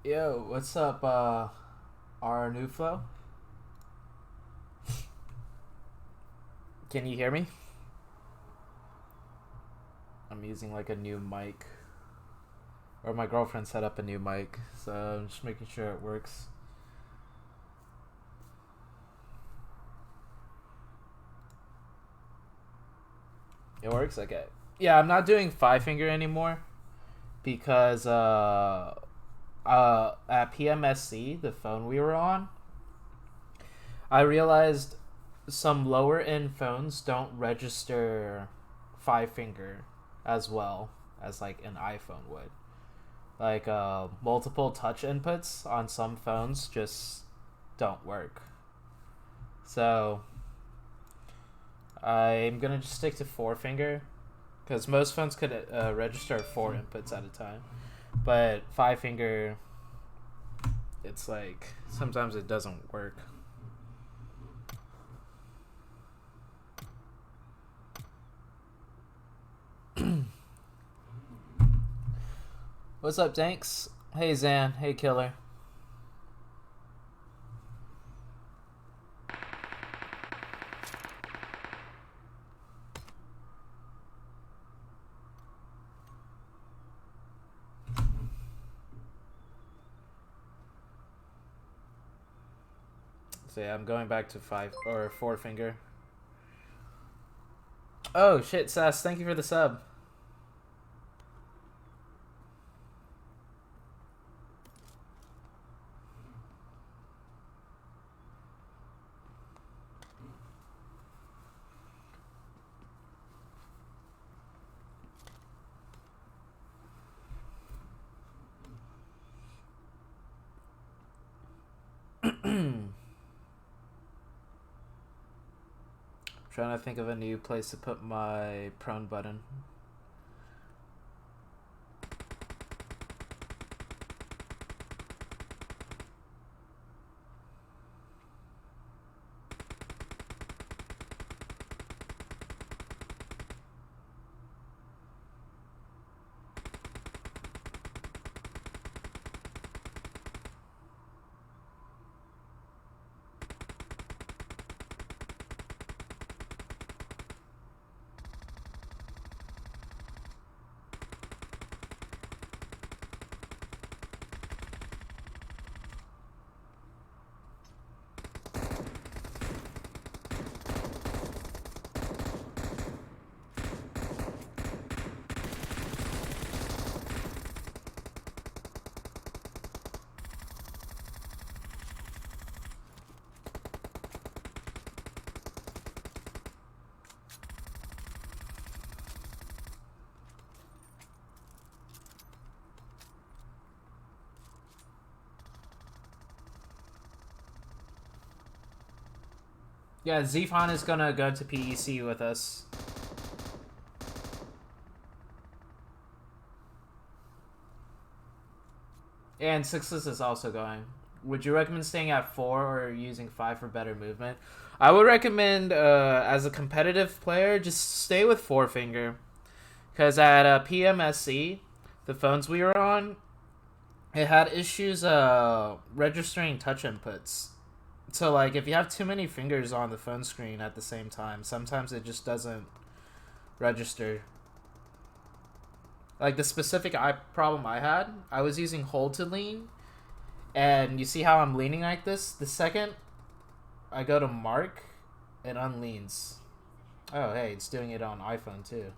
Yo, what's up, our new flow? Can you hear me? I'm using like a new mic. Or my girlfriend set up a new mic, so I'm just making sure it works. It works? Okay. Yeah, I'm not doing 5-finger anymore because at PMSC, the phone we were on, I realized some lower end phones don't register 5-finger as well as like an iPhone would. Like multiple touch inputs on some phones just don't work. So I'm gonna just stick to 4-finger because most phones could register 4 inputs at a time, but 5-finger, it's like sometimes it doesn't work. What's up, Danks? Hey, Zan. Hey, Killer. So yeah, I'm going back to 5 or 4-finger. Oh shit, Sass, thank you for the sub. Trying to think of a new place to put my prone button. Yeah, Zfon is gonna go to PEC with us. And Sixless is also going. Would you recommend staying at 4 or using 5 for better movement? I would recommend, as a competitive player, just stay with 4-finger. Because at PMSC, the phones we were on, it had issues registering touch inputs. So, like, if you have too many fingers on the phone screen at the same time, sometimes it just doesn't register. Like, the specific problem I had, I was using hold to lean, and you see how I'm leaning like this? The second I go to mark, it unleans. Oh, hey, it's doing it on iPhone, too.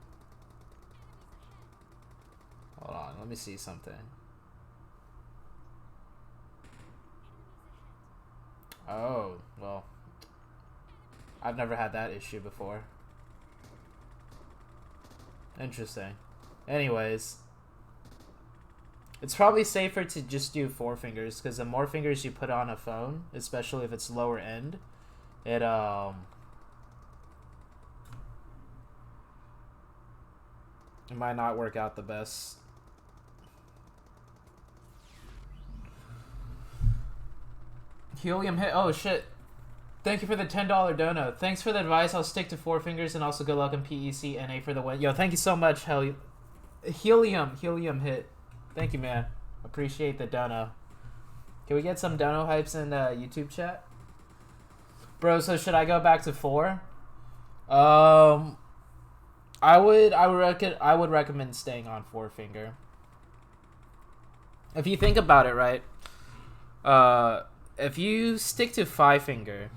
Hold on, let me see something. Oh, well, I've never had that issue before. Interesting. Anyways, it's probably safer to just do 4-fingers, because the more fingers you put on a phone, especially if it's lower end, it might not work out the best. Helium hit. Oh shit. Thank you for the $10 dono. Thanks for the advice. I'll stick to 4-fingers, and also good luck in PEC NA for the win. Yo, thank you so much, Helium hit. Thank you, man. Appreciate the dono. Can we get some dono hypes in YouTube chat? Bro, so should I go back to 4? I would recommend staying on 4 finger. If you think about it, right? If you stick to 5 finger,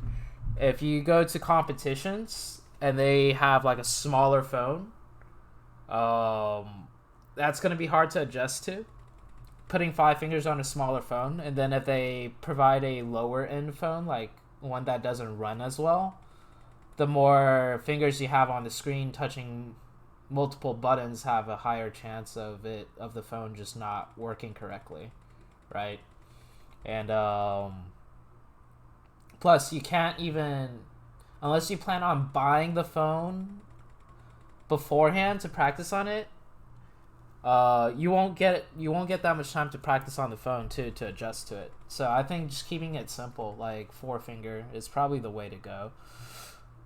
if you go to competitions and they have like a smaller phone, that's gonna be hard to adjust to. Putting 5 fingers on a smaller phone, and then if they provide a lower end phone, like one that doesn't run as well, the more fingers you have on the screen touching multiple buttons have a higher chance of the phone just not working correctly, right? And plus you can't even, unless you plan on buying the phone beforehand to practice on it, you won't get that much time to practice on the phone too, to adjust to it. So I think just keeping it simple, like 4 finger, is probably the way to go.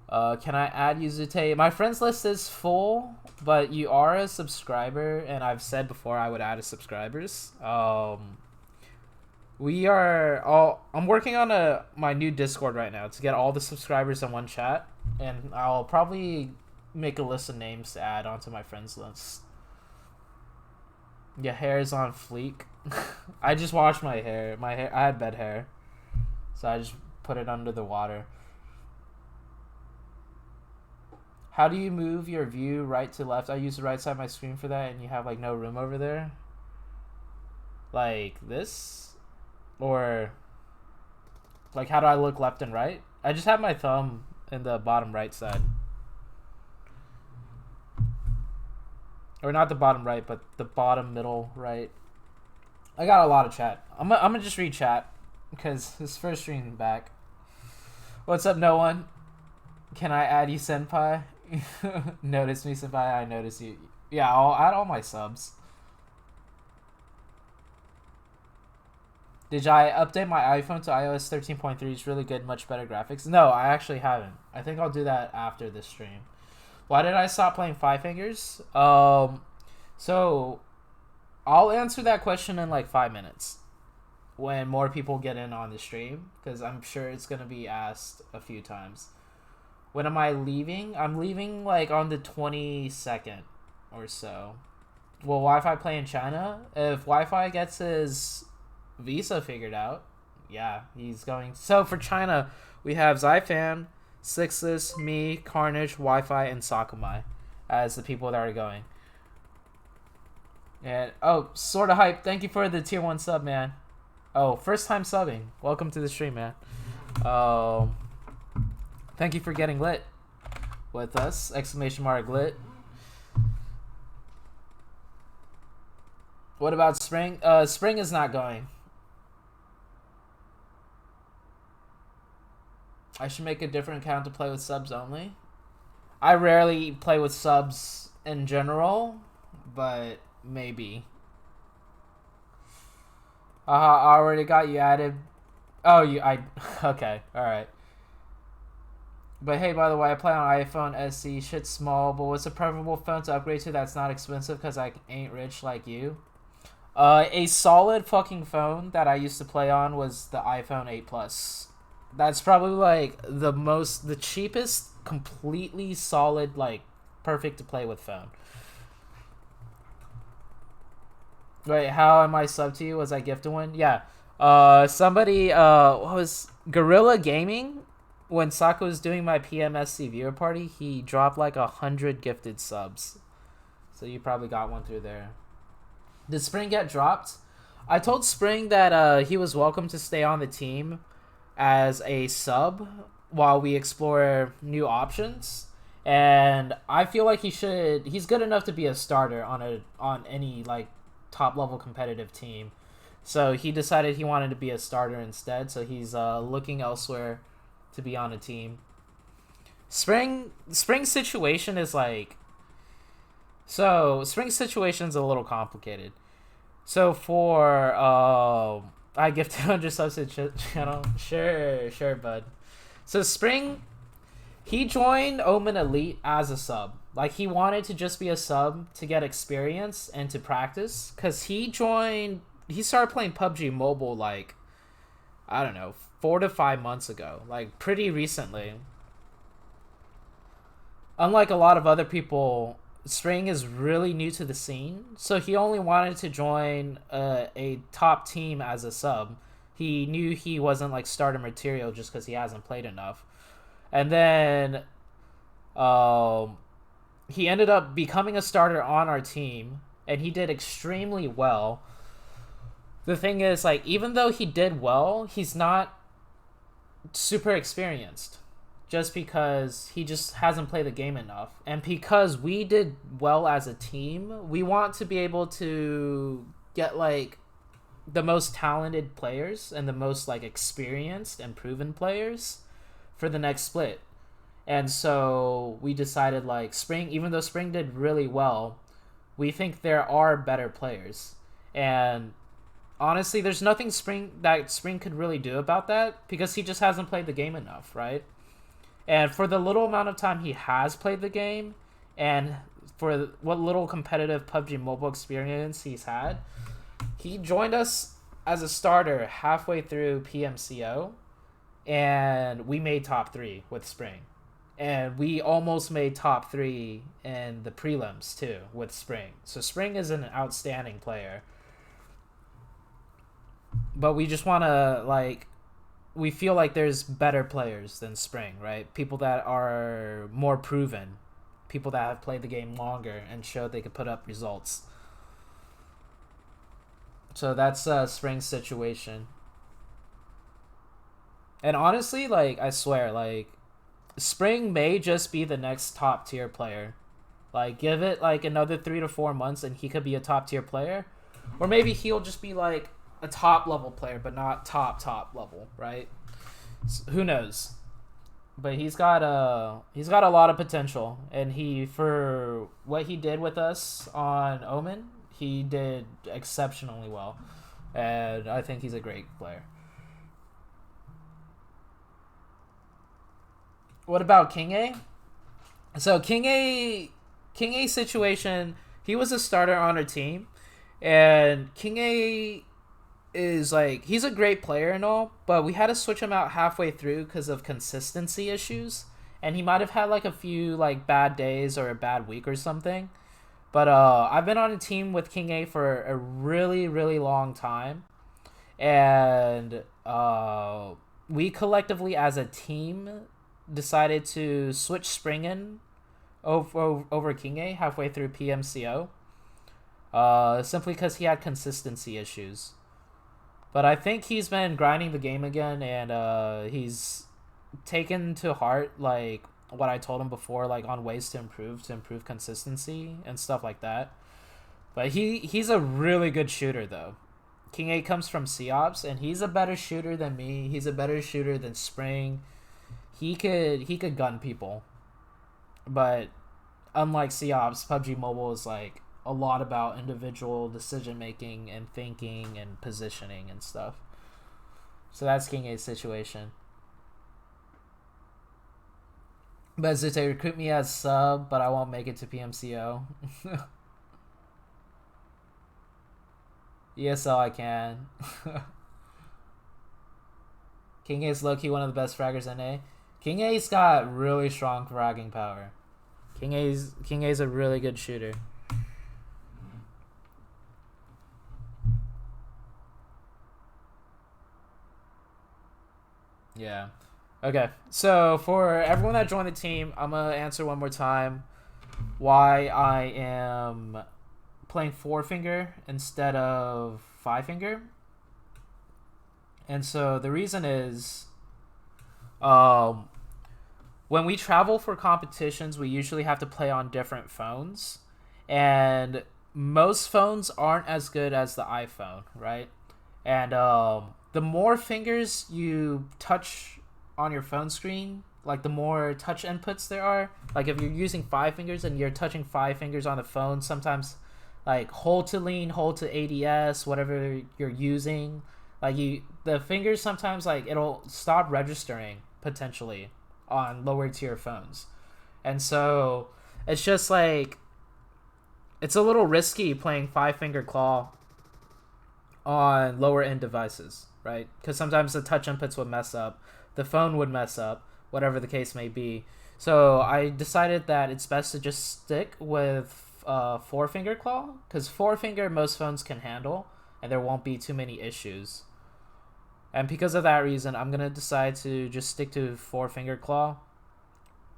Can I add you, ZooTay? My friends list is full, but you are a subscriber, and I've said before I would add as subscribers. I'm working on my new Discord right now to get all the subscribers in one chat, and I'll probably make a list of names to add onto my friends list. Your hair is on fleek. I just washed my hair. I had bed hair, so I just put it under the water. How do you move your view right to left? I use the right side of my screen for that, and you have like no room over there. Like this? Or like how do I look left and right? I just have my thumb in the bottom right side. Or not the bottom right, but the bottom middle right. I got a lot of chat. I'm gonna just read chat because this first stream back. What's up, no one? Can I add you, senpai? Notice me, senpai. I notice you. Yeah, I'll add all my subs. Did I update my iPhone to iOS 13.3? It's really good, much better graphics. No, I actually haven't. I think I'll do that after this stream. Why did I stop playing 5 fingers? So I'll answer that question in like 5 minutes when more people get in on the stream, because I'm sure it's going to be asked a few times. When am I leaving? I'm leaving like on the 22nd or so. Will Wi-Fi play in China? If Wi-Fi gets his visa figured out, yeah, he's going. So for China, we have Zyfan, Sixus, me, Carnage, Wi-Fi, and Sakamai as the people that are going. And oh, sorta hype. Thank you for the tier 1 sub, man. Oh, first time subbing. Welcome to the stream, man. Thank you for getting lit with us. Exclamation mark lit. What about Spring? Spring is not going. I should make a different account to play with subs only. I rarely play with subs in general, but maybe. I already got you added. Oh, okay, alright. But hey, by the way, I play on iPhone SE. Shit's small, but what's a preferable phone to upgrade to that's not expensive because I ain't rich like you? A solid fucking phone that I used to play on was the iPhone 8 Plus. That's probably like the cheapest, completely solid, like perfect to play with phone. Wait, how am I sub to you? Was I gifted one? Yeah. Somebody, what was Gorilla Gaming? When Sako was doing my PMSC viewer party, he dropped like 100 gifted subs. So you probably got one through there. Did Spring get dropped? I told Spring that he was welcome to stay on the team as a sub while we explore new options, and I feel like he's good enough to be a starter on any like top level competitive team. So he decided he wanted to be a starter instead, so he's looking elsewhere to be on a team. Spring's situation is like, so Spring's situation is a little complicated. So for I gifted 100 subs to channel. Sure, bud. So Spring, he joined Omen Elite as a sub. Like, he wanted to just be a sub to get experience and to practice. Because he started playing PUBG Mobile, like, I don't know, 4 to 5 months ago, like pretty recently. Unlike a lot of other people, Spring is really new to the scene, so he only wanted to join a top team as a sub. He knew he wasn't like starter material just because he hasn't played enough. And then he ended up becoming a starter on our team, and he did extremely well. The thing is, like, even though he did well, he's not super experienced just because he just hasn't played the game enough. And because we did well as a team, we want to be able to get like the most talented players and the most like experienced and proven players for the next split. And so we decided like Spring, even though Spring did really well, we think there are better players. And honestly, there's nothing Spring could really do about that because he just hasn't played the game enough, right? And for the little amount of time he has played the game, and for what little competitive PUBG Mobile experience he's had, he joined us as a starter halfway through PMCO, and we made top 3 with Spring. And we almost made top 3 in the prelims too with Spring. So Spring is an outstanding player. But we just want to like, we feel like there's better players than Spring, right? People that are more proven, people that have played the game longer and showed they could put up results. So that's Spring's situation. And honestly, like, I swear, like, Spring may just be the next top tier player. Like, give it like another 3 to 4 months and he could be a top tier player. Or maybe he'll just be like a top level player, but not top level, right? So, who knows? But he's got a lot of potential, and he, for what he did with us on Omen, he did exceptionally well, and I think he's a great player. What about King A? So King A situation, he was a starter on our team, and King A is like, he's a great player and all, but we had to switch him out halfway through because of consistency issues, and he might have had like a few like bad days or a bad week or something. But I've been on a team with King A for a really long time, and we collectively as a team decided to switch Spring in over King A halfway through PMCO, simply because he had consistency issues. But I think he's been grinding the game again, and he's taken to heart like what I told him before, like on ways to improve consistency and stuff like that. But he's a really good shooter though. King A comes from COPS, and he's a better shooter than me. He's a better shooter than Spring. He could gun people. But unlike COPS, PUBG Mobile is like a lot about individual decision making and thinking and positioning and stuff. So that's King A's situation. But ZooTay, recruit me as sub, but I won't make it to PMCO. ESL I can. King A's low-key one of the best fraggers in A. King A's got really strong fragging power. King A's a really good shooter. Yeah. Okay. So for everyone that joined the team, I'm gonna answer one more time why I am playing 4-finger instead of 5-finger. And so the reason is, when we travel for competitions, we usually have to play on different phones, and most phones aren't as good as the iPhone, right? And the more fingers you touch on your phone screen, like the more touch inputs there are. Like if you're using 5 fingers and you're touching 5 fingers on the phone, sometimes like hold to lean, hold to ADS, whatever you're using, like the fingers sometimes like it'll stop registering potentially on lower tier phones. And so it's just like, it's a little risky playing 5-finger claw on lower end devices, right? Because sometimes the touch inputs would mess up, the phone would mess up, whatever the case may be. So I decided that it's best to just stick with four finger claw, because four finger most phones can handle, and there won't be too many issues. And because of that reason, I'm gonna decide to just stick to four finger claw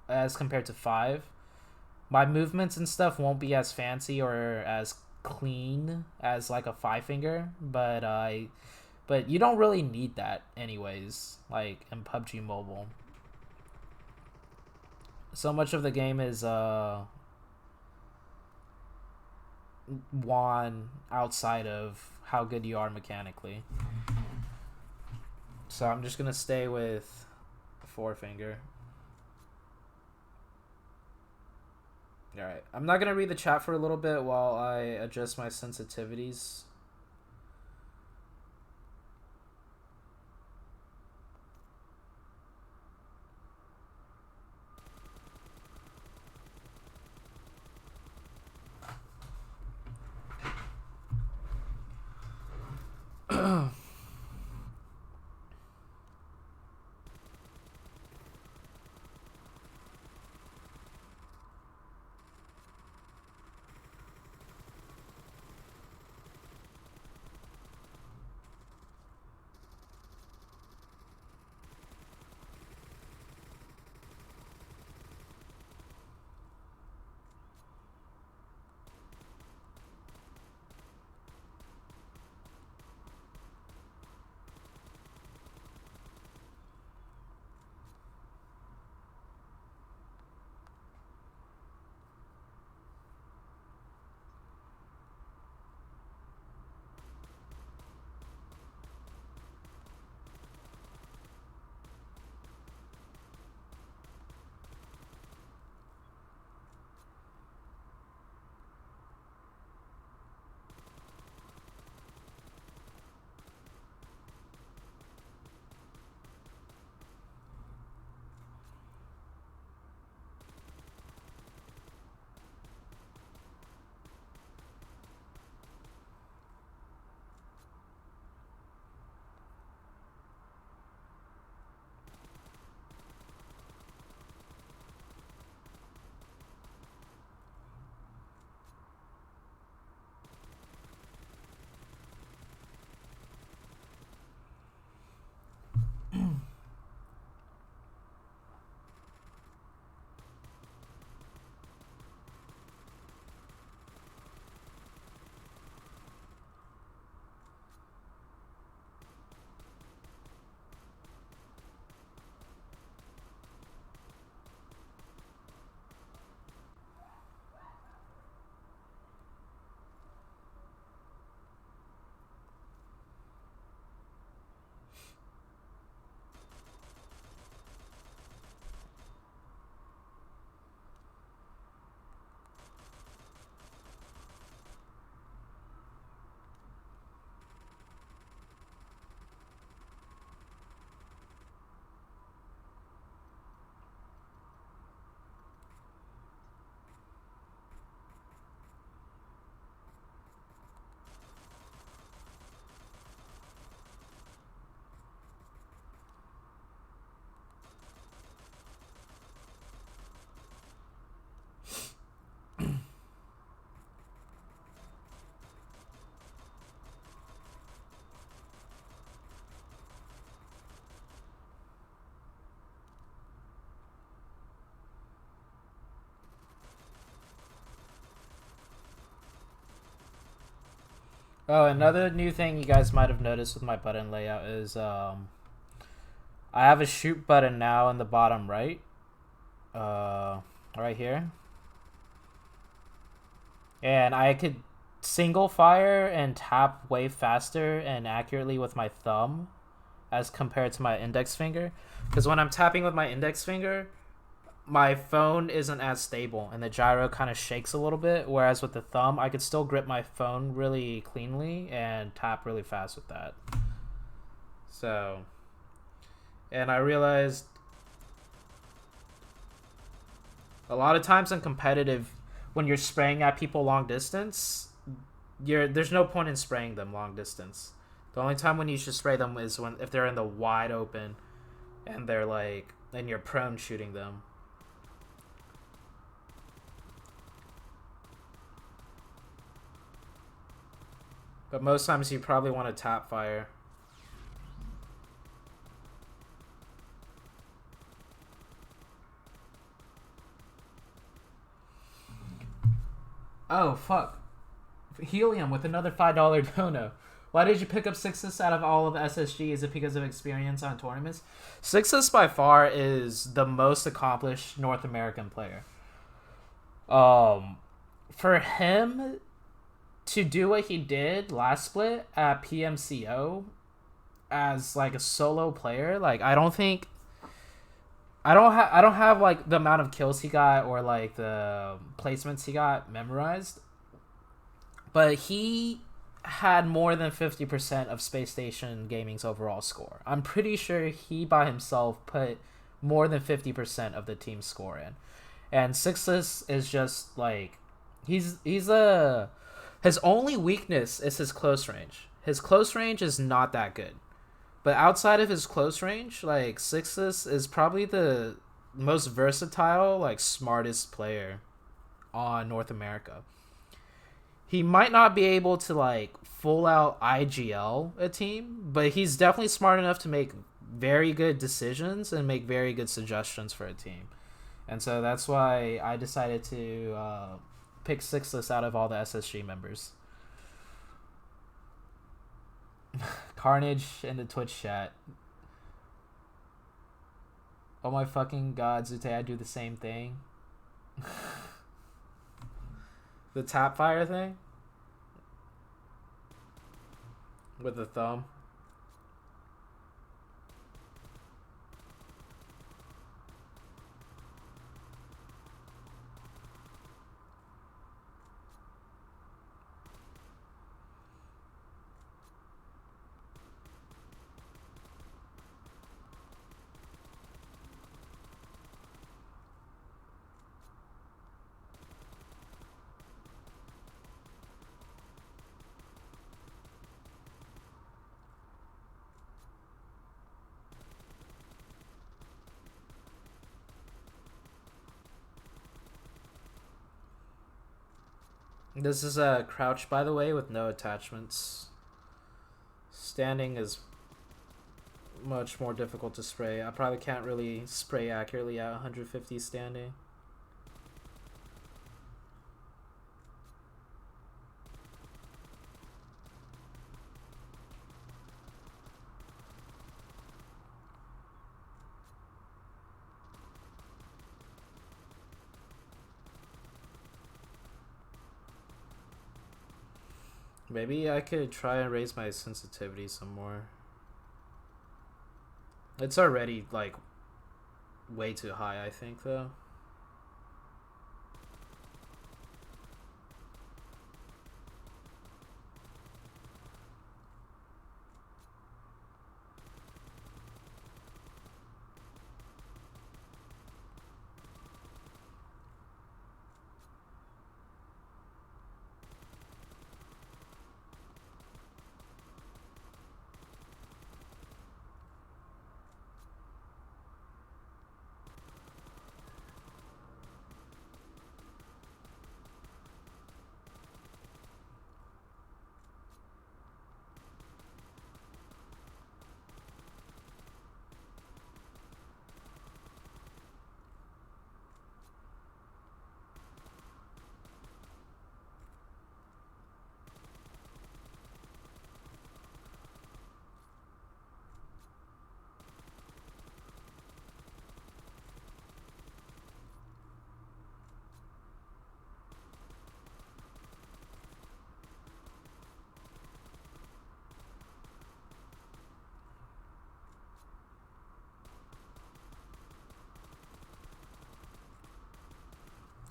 as compared to five. My movements and stuff won't be as fancy or as clean as like a five finger, but you don't really need that anyways, like in PUBG Mobile. So much of the game is won outside of how good you are mechanically. So I'm just gonna stay with four finger. Alright, I'm not gonna read the chat for a little bit while I adjust my sensitivities. Oh, another new thing you guys might have noticed with my button layout is I have a shoot button now in the bottom right. Right here. And I could single fire and tap way faster and accurately with my thumb as compared to my index finger. Because when I'm tapping with my index finger, my phone isn't as stable and the gyro kind of shakes a little bit, whereas with the thumb I could still grip my phone really cleanly and tap really fast with that. So, and I realized a lot of times in competitive, when you're spraying at people long distance, there's no point in spraying them long distance. The only time when you should spray them is when if they're in the wide open and they're like and you're prone shooting them. But most times you probably want to tap fire. Oh, fuck. Helium with another $5 dono. Why did you pick up Sixus out of all of SSG? Is it because of experience on tournaments? Sixus by far is the most accomplished North American player. For him to do what he did last split at PMCO as like a solo player, like I don't have like the amount of kills he got or like the placements he got memorized, but he had more than 50% of Space Station Gaming's overall score. I'm pretty sure he by himself put more than 50% of the team's score in. And Sixus is just like his only weakness is his close range. His close range is not that good. But outside of his close range, like Sixus is probably the most versatile, like smartest player on North America. He might not be able to like full out IGL a team, but he's definitely smart enough to make very good decisions and make very good suggestions for a team. And so that's why I decided to pick Sixless out of all the SSG members. Carnage in the Twitch chat. Oh my fucking god, ZooTay, I do the same thing. The tap fire thing? With the thumb. This is a crouch, by the way, with no attachments. Standing is much more difficult to spray. I probably can't really spray accurately at 150 standing. Maybe I could try and raise my sensitivity some more. It's already, like, way too high, I think, though.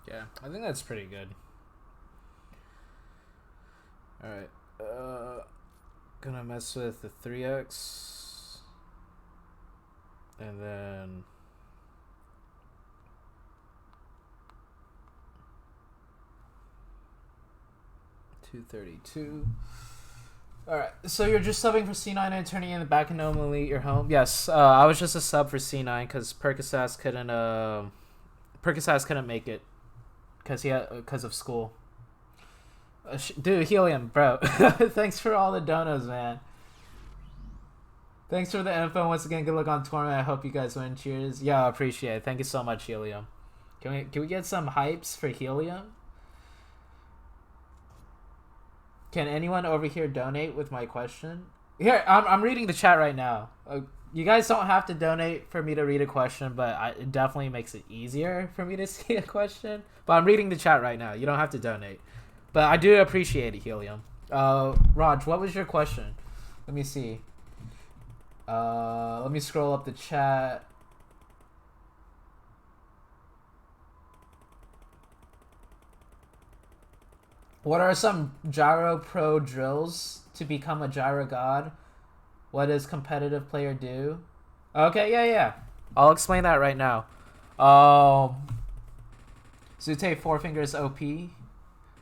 Yeah, I think that's pretty good. Alright. Gonna mess with the 3x. And then... $232. Alright, so you're just subbing for C9 and turning in the back and normally your home? Yes, I was just a sub for C9 because Percocet couldn't make it because of school. Dude, Helium, bro. Thanks for all the donos, man. Thanks for the info. Once again, good luck on tournament. I hope you guys win. Cheers. Yeah, I appreciate it. Thank you so much, Helium. Can we get some hypes for Helium? Can anyone over here donate with my question? Here, I'm reading the chat right now. You guys don't have to donate for me to read a question, but it definitely makes it easier for me to see a question. But I'm reading the chat right now. You don't have to donate. But I do appreciate it, Helium. Raj, what was your question? Let me see. Let me scroll up the chat. What are some Gyro Pro drills to become a Gyro God? What does competitive player do? Okay, yeah. I'll explain that right now. ZooTay Four Fingers OP.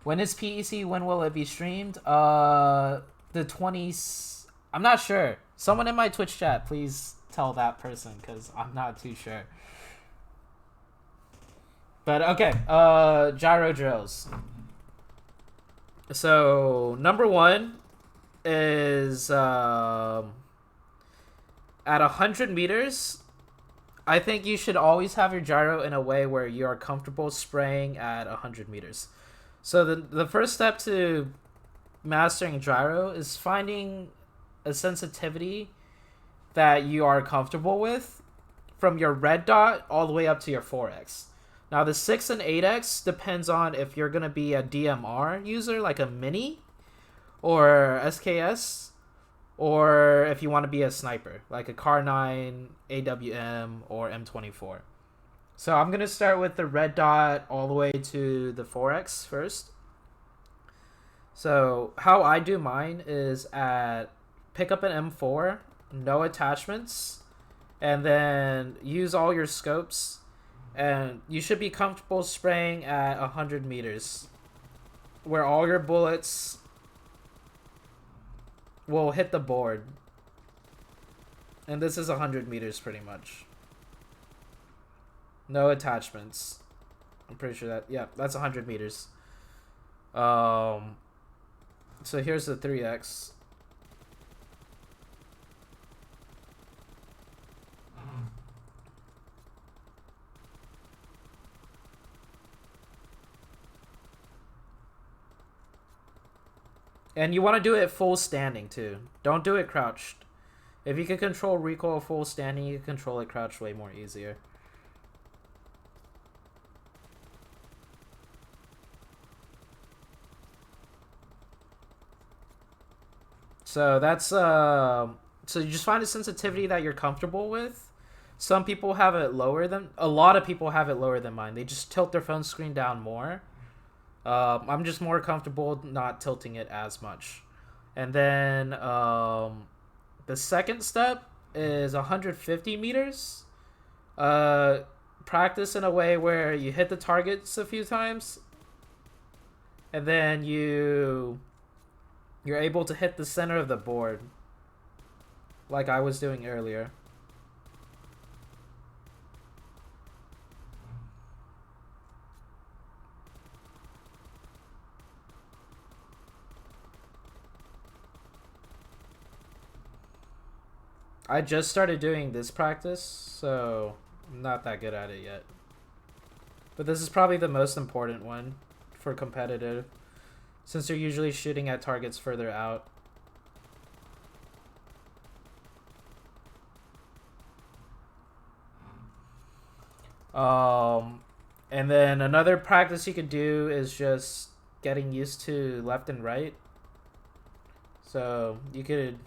When is PEC? When will it be streamed? The 20s. I'm not sure. Someone in my Twitch chat, please tell that person because I'm not too sure. But okay, gyro drills. So number one is at 100 meters. I think you should always have your gyro in a way where you are comfortable spraying at 100 meters. So the first step to mastering gyro is finding a sensitivity that you are comfortable with from your red dot all the way up to your 4x. Now the 6 and 8x depends on if you're going to be a DMR user like a mini or SKS, or if you want to be a sniper like a Car9, AWM, or M24. So I'm going to start with the red dot all the way to the 4x first. So how I do mine is pick up an M4, no attachments, and then use all your scopes, and you should be comfortable spraying at 100 meters where all your bullets will hit the board. And this is 100 meters pretty much. No attachments. I'm pretty sure that, yeah, that's 100 meters. So here's the 3x. And you want to do it full standing too. Don't do it crouched. If you can control recoil full standing, you can control it crouched way more easier. So that's so you just find a sensitivity that you're comfortable with. Some people have it lower than, a lot of people have it lower than mine. They just tilt their phone screen down more. I'm just more comfortable not tilting it as much. And then the second step is 150 meters. Practice in a way where you hit the targets a few times, and then you're able to hit the center of the board like I was doing earlier. I just started doing this practice, so I'm not that good at it yet. But this is probably the most important one for competitive, since you're usually shooting at targets further out. And then another practice you could do is just getting used to left and right. So you could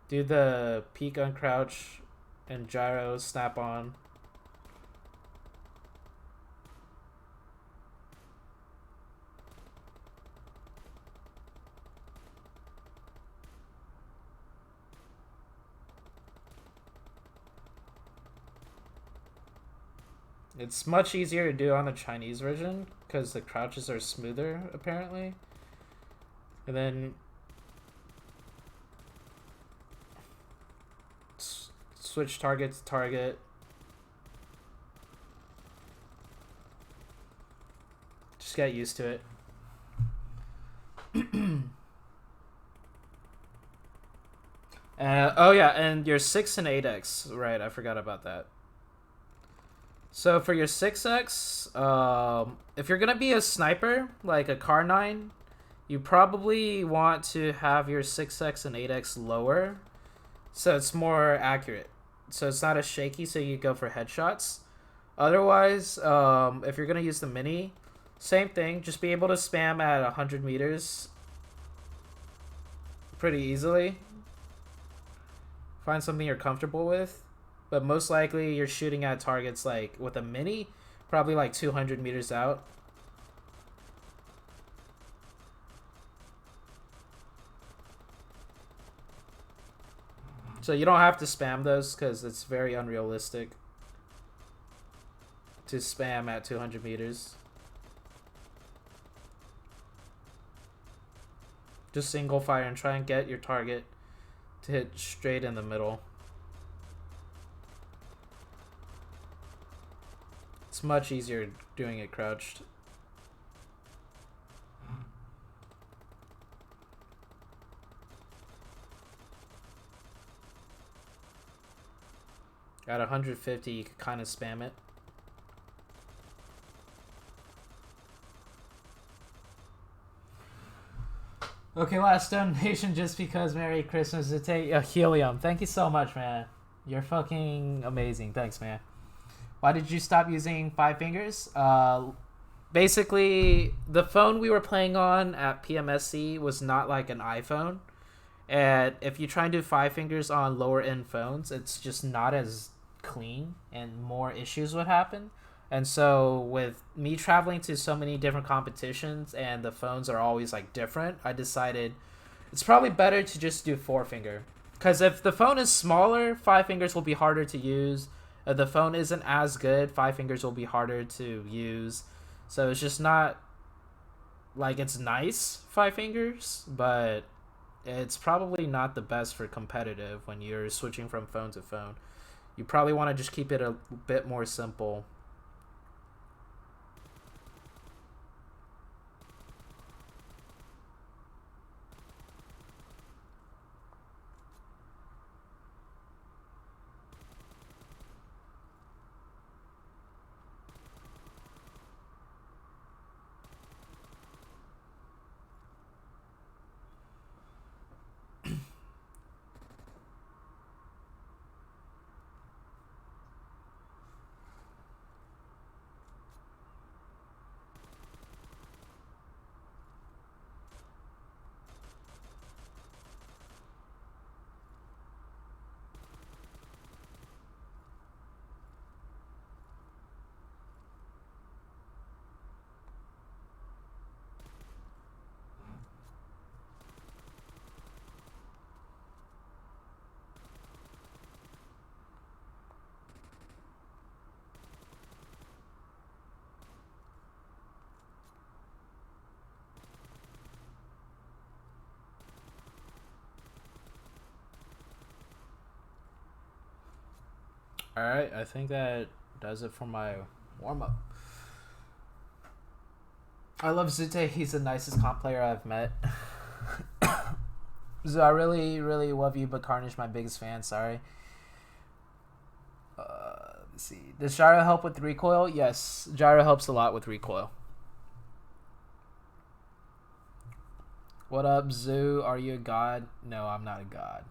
do the peek uncrouch and gyro snap on. It's much easier to do on the Chinese version because the crouches are smoother apparently. And then Switch target to target. Just get used to it. Oh yeah, and your 6 and 8x, right? I forgot about that. So for your 6x, if you're gonna be a sniper like a Car9, you probably want to have your 6x and 8x lower, so it's more accurate. So it's not as shaky, so you go for headshots. Otherwise, if you're gonna use the mini, same thing. Just be able to spam at 100 meters pretty easily. Find something you're comfortable with, but most likely you're shooting at targets like with a mini, probably like 200 meters out. So you don't have to spam those because it's very unrealistic to spam at 200 meters. Just single fire and try and get your target to hit straight in the middle. It's much easier doing it crouched. At 150, you can kind of spam it. Okay, last donation just because. Merry Christmas. ZooTay. Helium. Thank you so much, man. You're fucking amazing. Thanks, man. Why did you stop using 5 fingers? Basically, the phone we were playing on at PMSC was not like an iPhone. And if you try and do 5 fingers on lower end phones, it's just not as clean and more issues would happen. And so with me traveling to so many different competitions and the phones are always like different, I decided it's probably better to just do 4 finger. Because if the phone is smaller, 5 fingers will be harder to use. If the phone isn't as good, 5 fingers will be harder to use. So it's just not like it's nice 5 fingers, but it's probably not the best for competitive when you're switching from phone to phone. You probably want to just keep it a bit more simple. Alright, I think that does it for my warm-up. I love ZooTay. He's the nicest comp player I've met. So I really, really love you, but Carnage, my biggest fan. Sorry. Let's see. Does gyro help with recoil? Yes, gyro helps a lot with recoil. What up, Zoo? Are you a god? No, I'm not a god.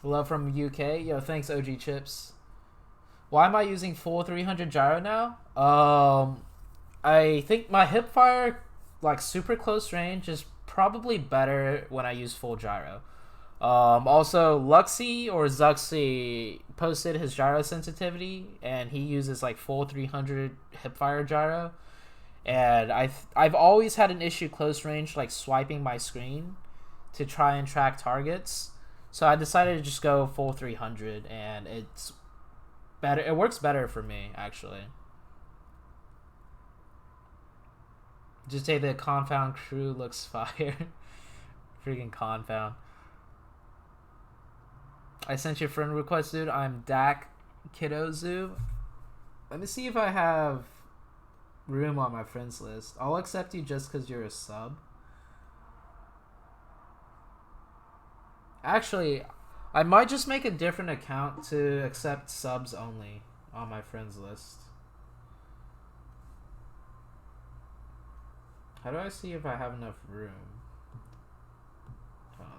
Love from UK. Yo, thanks, OG Chips. Why am I using full 300 gyro now? I think my hip fire, like super close range, is probably better when I use full gyro. Also, Luxy or Zuxy posted his gyro sensitivity, and he uses like full 300 hip fire gyro. And I've always had an issue close range, like swiping my screen to try and track targets. So I decided to just go full 300, and it's better. It works better for me, actually. Just say the Confound crew looks fire. Freaking Confound. I sent you a friend request, dude. I'm Dak Kiddo Zoo. Let me see if I have room on my friends list. I'll accept you just because you're a sub. Actually, I might just make a different account to accept subs only on my friends list. How do I see if I have enough room?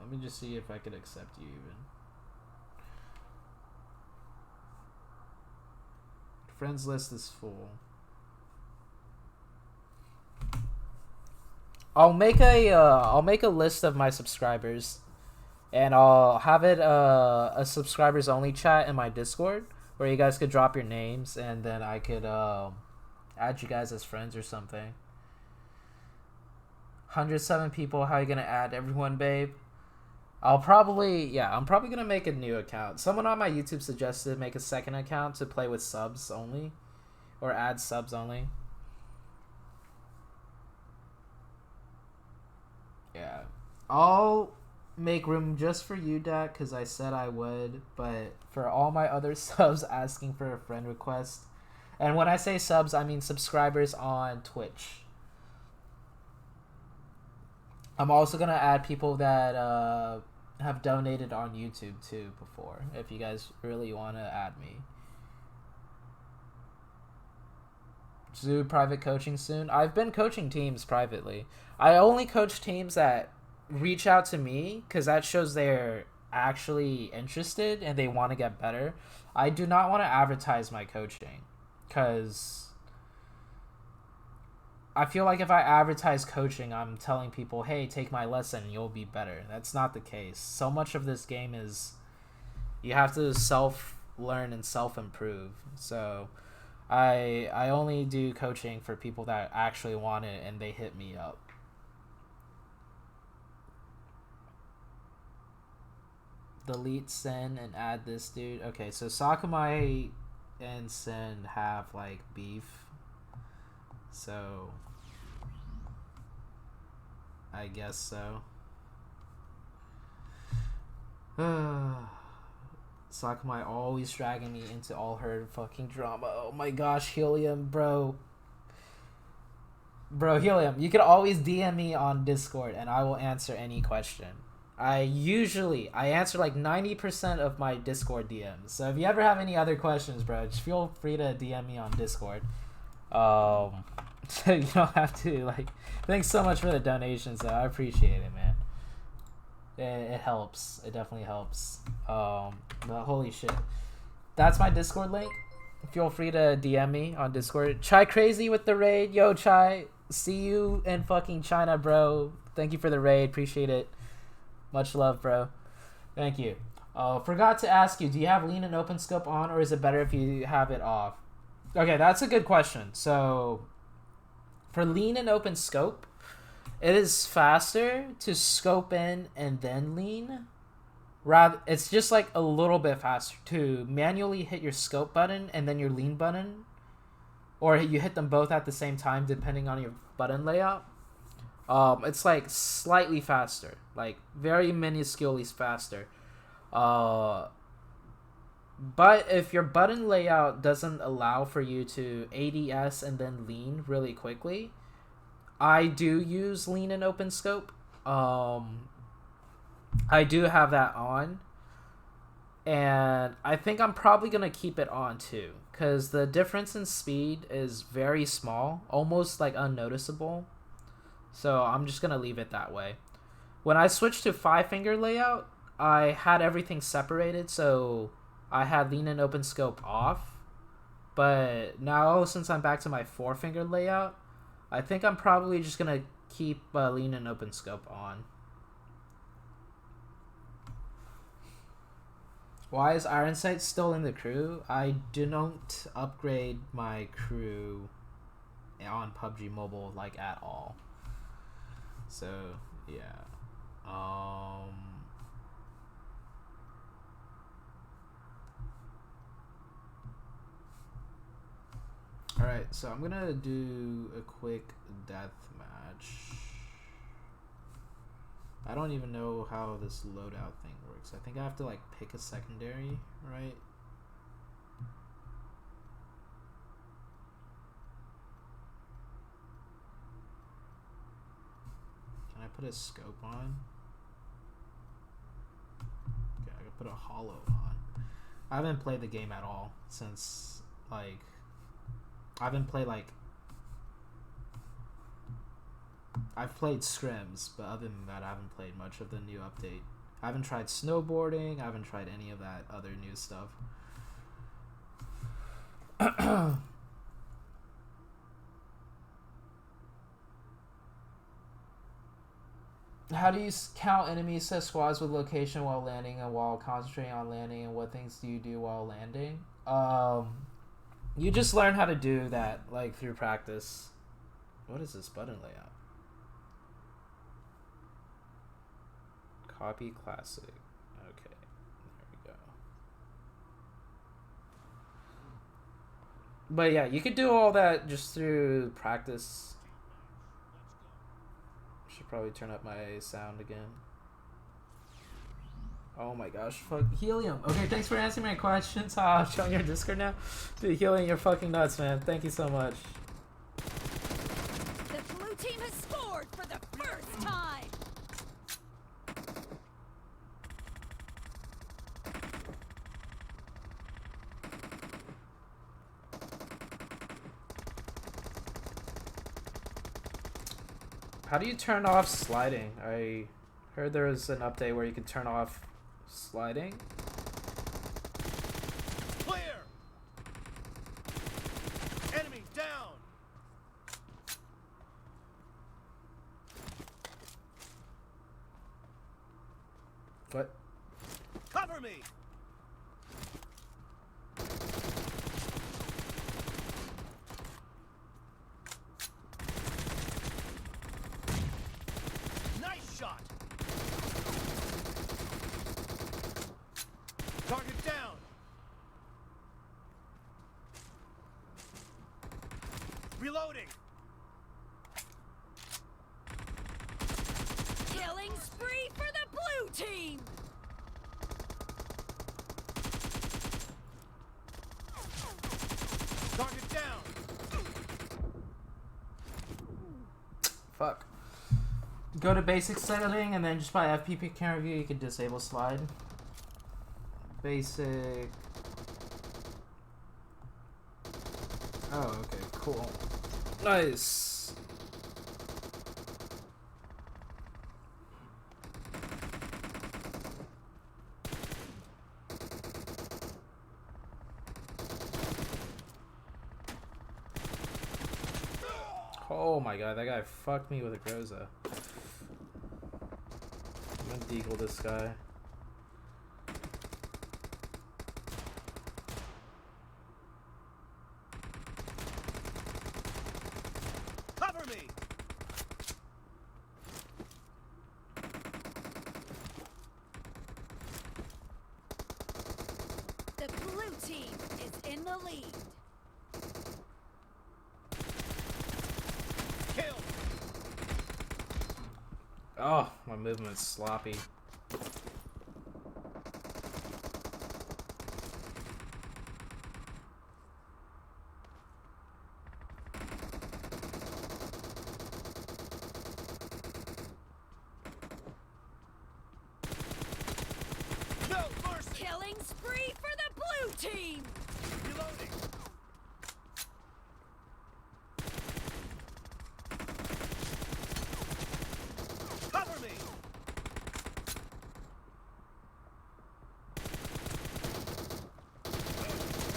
Let me just see if I could accept you even. Friends list is full. I'll make a list of my subscribers, and I'll have it a subscribers only chat in my Discord where you guys could drop your names, and then I could add you guys as friends or something. 107 people. How are you gonna add everyone, babe? I'm probably gonna make a new account. Someone on my YouTube suggested make a second account to play with subs only, or add subs only. Yeah, I'll make room just for you, Dak, because I said I would. But for all my other subs asking for a friend request, and when I say subs, I mean subscribers on Twitch. I'm also gonna add people that have donated on YouTube too before, if you guys really want to add me. Zoo private coaching soon. I've been coaching teams privately. I only coach teams that reach out to me because that shows they're actually interested and they want to get better. I do not want to advertise my coaching because I feel like if I advertise coaching, I'm telling people, hey, take my lesson, you'll be better. That's not the case. So much of this game is you have to self-learn and self-improve. So I only do coaching for people that actually want it and they hit me up. Delete Sin and add this dude. Okay, so Sakurai and Sin have like beef. So I guess so. Sakurai always dragging me into all her fucking drama. Oh my gosh, Helium, bro. Bro, Helium, you can always DM me on Discord and I will answer any question. I answer like 90% of my Discord DMs. So if you ever have any other questions, bro, just feel free to DM me on Discord. So you don't have to, like, thanks so much for the donations though. I appreciate it, man. It helps. It definitely helps. But holy shit. That's my Discord link. Feel free to DM me on Discord. Chai Crazy with the raid. Yo, Chai. See you in fucking China, bro. Thank you for the raid. Appreciate it. Much love, bro. Thank you. Forgot to ask you, do you have lean and open scope on, or is it better if you have it off? Okay, that's a good question. So for lean and open scope, it is faster to scope in and then lean. It's just like a little bit faster to manually hit your scope button and then your lean button, or you hit them both at the same time depending on your button layout. It's like slightly faster, like very minusculely faster. But if your button layout doesn't allow for you to ADS and then lean really quickly, I do use lean and open scope. I do have that on, and I think I'm probably gonna keep it on too, because the difference in speed is very small, almost like unnoticeable. So I'm just gonna leave it that way. When I switched to 5-finger layout, I had everything separated, so I had lean and open scope off. But now, since I'm back to my 4-finger layout, I think I'm probably just gonna keep lean and open scope on. Why is Iron Sight still in the crew? I didn't upgrade my crew on PUBG Mobile like at all. So yeah. Alright, so I'm gonna do a quick death match. I don't even know how this loadout thing works. I think I have to like pick a secondary, right? Can I put a scope on? Okay, I can put a hollow on. I haven't played the game at all since like I haven't played like I've played scrims, but other than that I haven't played much of the new update. I haven't tried snowboarding, I haven't tried any of that other new stuff. How do you count enemies set squads with location while landing and while concentrating on landing, and what things do you do while landing? You just learn how to do that like through practice. What is this button layout? Copy classic. Okay, there we go. But yeah, you could do all that just through practice. Should probably turn up my sound again. Oh my gosh, fuck Helium. Okay, thanks for answering my questions. I'm showing your Discord now. Dude, Helium, you're fucking nuts, man. Thank you so much. The blue team has scored for the first time. How do you turn off sliding? I heard there was an update where you can turn off sliding. Clear. Enemy down. What? Cover me. Nice shot. Target down. Reloading. Killing spree for the blue team. Target down. Fuck. Go to basic setting and then just by FPP camera view you can disable slide. Basic. Oh, okay, cool. Nice. Oh my god, that guy fucked me with a Groza. I'm gonna deagle this guy. Cover me. The blue team is in the lead. Kill. Oh, my movement's sloppy. No mercy. Killing spree for the blue team. Reloading. Cover me.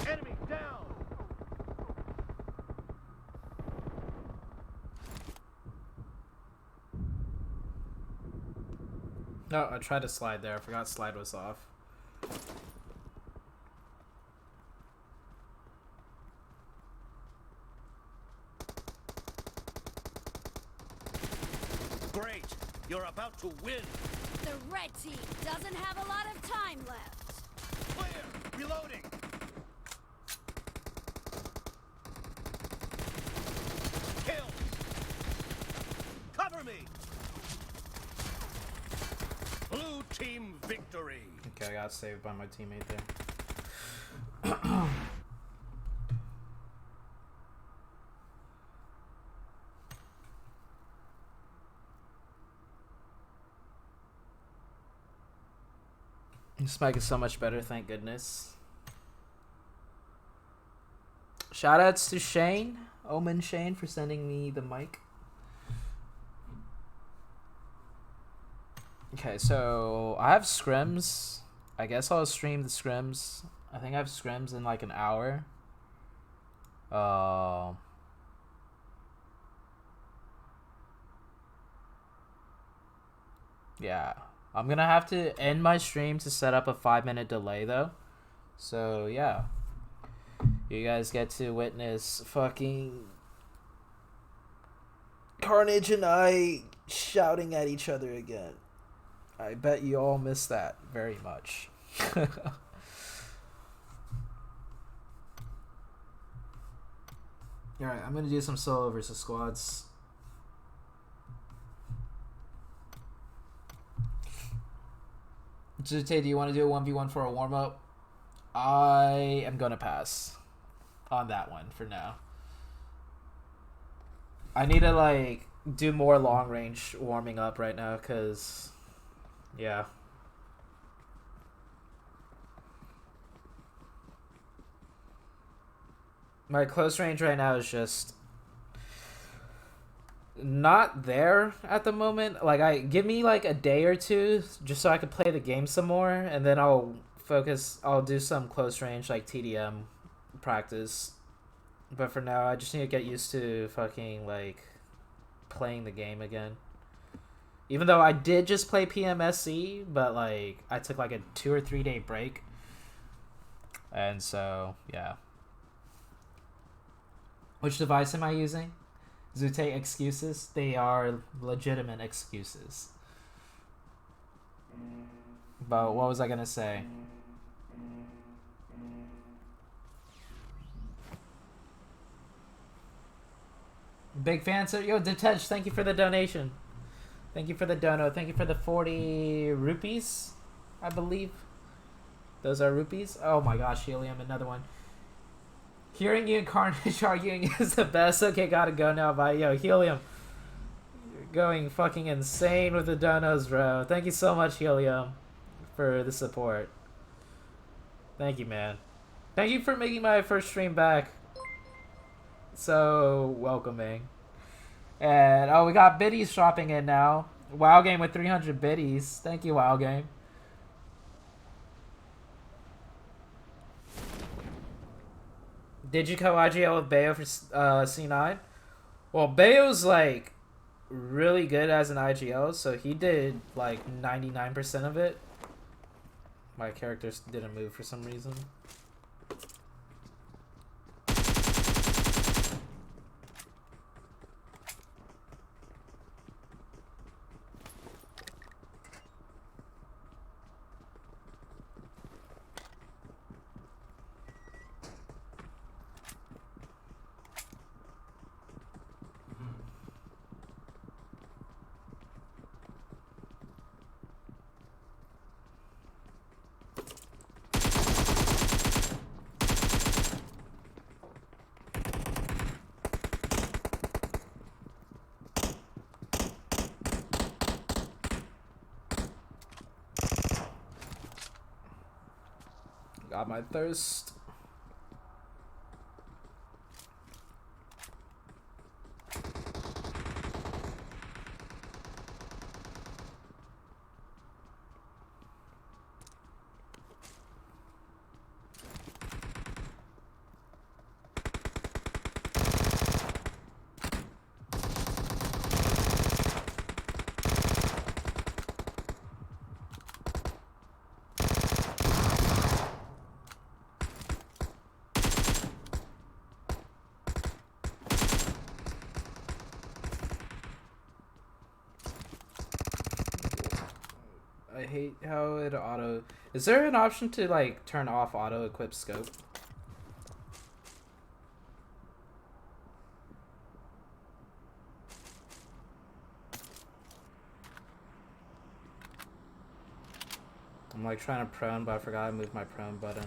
Enemy down. No, I tried to slide there. I forgot slide was off. Great. You're about to win. The red team doesn't have a lot of time left. Clear. Reloading. Team victory. Okay, I got saved by my teammate there. This mic is so much better, thank goodness. Shoutouts to Shane, Omen Shane, for sending me the mic. Okay, so I have scrims. I guess I'll stream the scrims. I think I have scrims in like an hour. Yeah. I'm gonna have to end my stream to set up a 5-minute delay though. So yeah. You guys get to witness fucking Carnage and I shouting at each other again. I bet you all miss that very much. Alright, I'm gonna do some solo versus squads. ZooTay, do you want to do a 1v1 for a warm-up? I am gonna pass on that one for now. I need to like do more long range warming up right now because yeah. My close range right now is just not there at the moment. Like, give me like a day or two just so I can play the game some more, and then I'll do some close range like TDM practice. But for now, I just need to get used to fucking like playing the game again. Even though I did just play PMSC, but like I took like a 2 or 3 day break. And so, yeah. Which device am I using? ZooTay excuses? They are legitimate excuses. But what was I gonna say? Big fan, so yo, Detach, thank you for the donation. Thank you for the dono. Thank you for the 40 rupees, I believe. Those are rupees. Oh my gosh, Helium, another one. Hearing you and Carnage arguing is the best. Okay, gotta go now. Bye. Yo, Helium. You're going fucking insane with the donos, bro. Thank you so much, Helium, for the support. Thank you, man. Thank you for making my first stream back so welcoming. And, oh, we got biddies dropping in now. WoW Game with 300 biddies. Thank you, WoW Game. Did you co-IGL with Bayo for C9? Well, Bayo's like really good as an IGL, so he did like 99% of it. My character didn't move for some reason. Got my thirst. I hate how it auto... Is there an option to like turn off auto equip scope? I'm like trying to prone, but I forgot to move my prone button.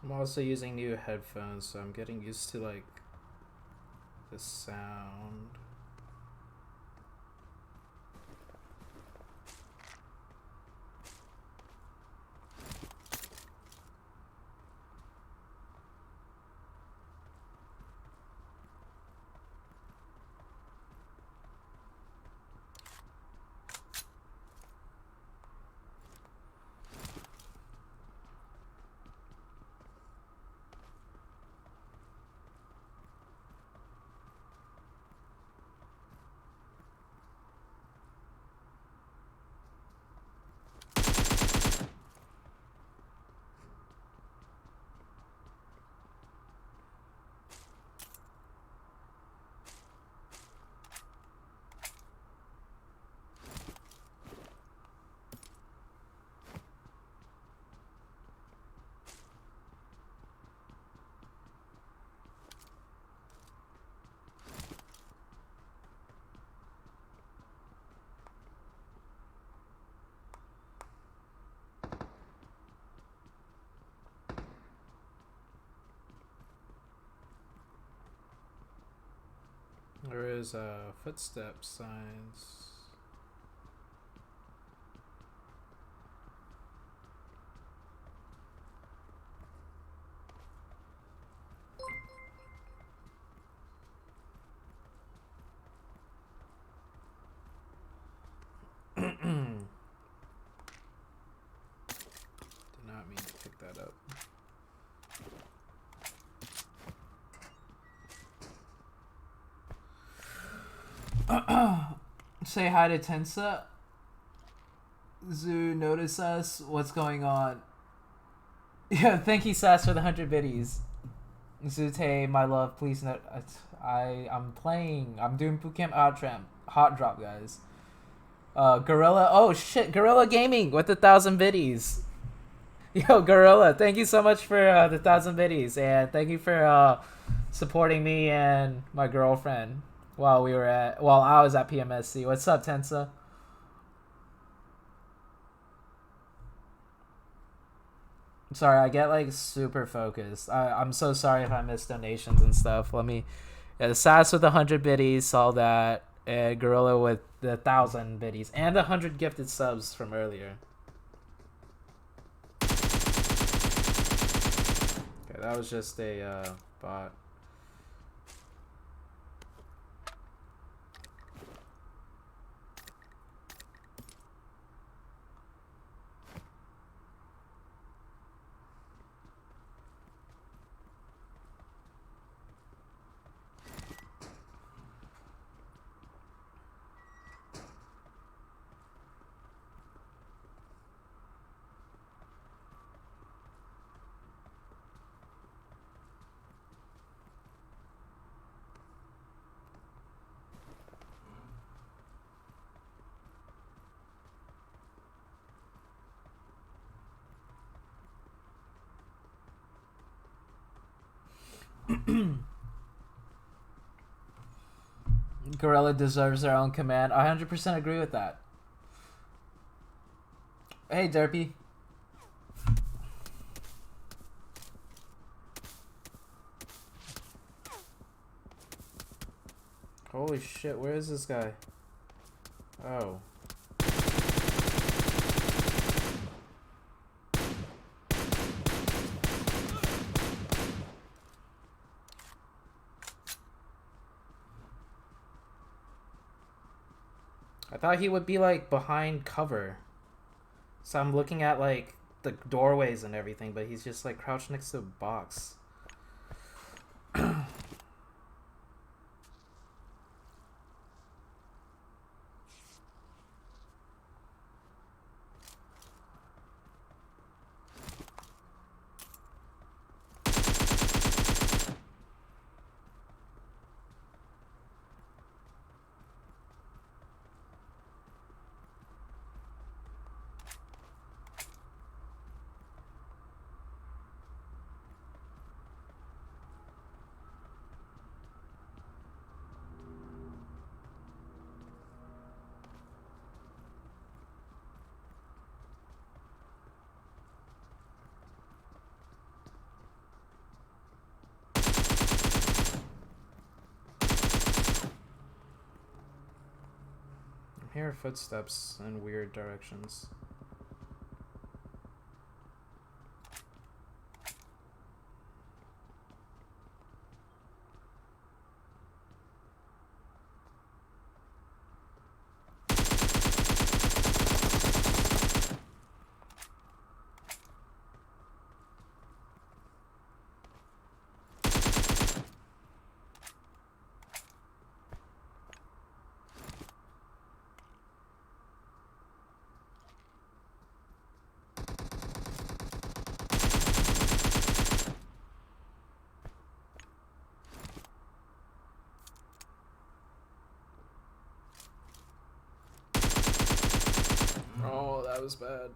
I'm also using new headphones, so I'm getting used to like the sound. There is footstep signs. Did not mean to pick that up. Say hi to Tensa. Zoo, notice us. What's going on? Yeah, thank you, Sass, for the 100 biddies. ZooTay, my love, please note. I'm playing. I'm doing bootcamp hot drop, guys. Gorilla. Oh shit, Gorilla Gaming with 1,000 biddies. Yo, Gorilla, thank you so much for the 1,000 biddies, and thank you for supporting me and my girlfriend while I was at PMSC. What's up, Tensa? Sorry, I get like super focused. I'm so sorry if I missed donations and stuff. Let me. Yeah, the Sass with 100 biddies, saw that. Gorilla with the 1,000 biddies and 100 gifted subs from earlier. Okay, That was just a bot. Gorilla deserves their own command. I 100% agree with that. Hey, Derpy. Holy shit, where is this guy? Oh. I thought he would be like behind cover. So I'm looking at like the doorways and everything, but he's just like crouched next to a box. I hear footsteps in weird directions. Oh, that was bad.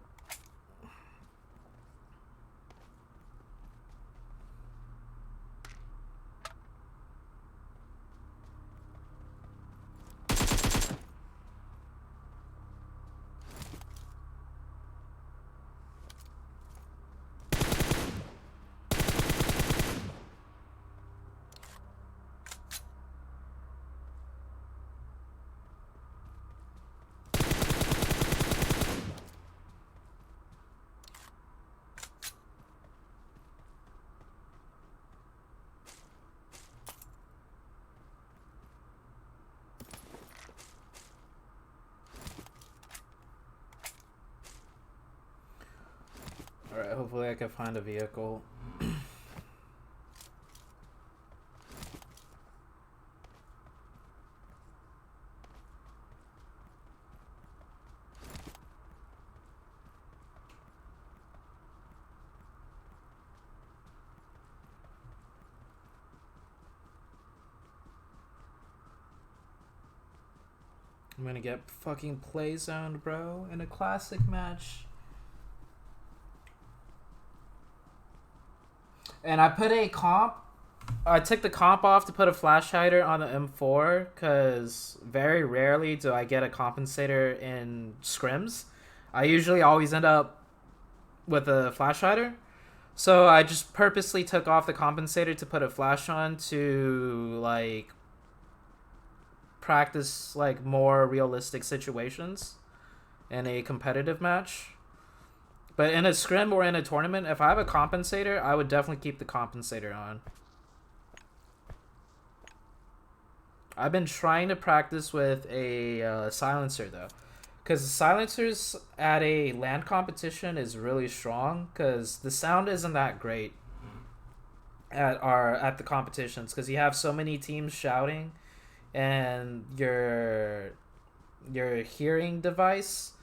Alright, hopefully I can find a vehicle. I'm gonna get fucking play zoned, bro, in a classic match. And I put a comp. I took the comp off to put a flash hider on the M4 because very rarely do I get a compensator in scrims. I usually always end up with a flash hider. So I just purposely took off the compensator to put a flash on to like practice like more realistic situations in a competitive match. But in a scrim or in a tournament, if I have a compensator, I would definitely keep the compensator on. I've been trying to practice with a silencer though, because silencers at a LAN competition is really strong because the sound isn't that great at the competitions because you have so many teams shouting, and your hearing device,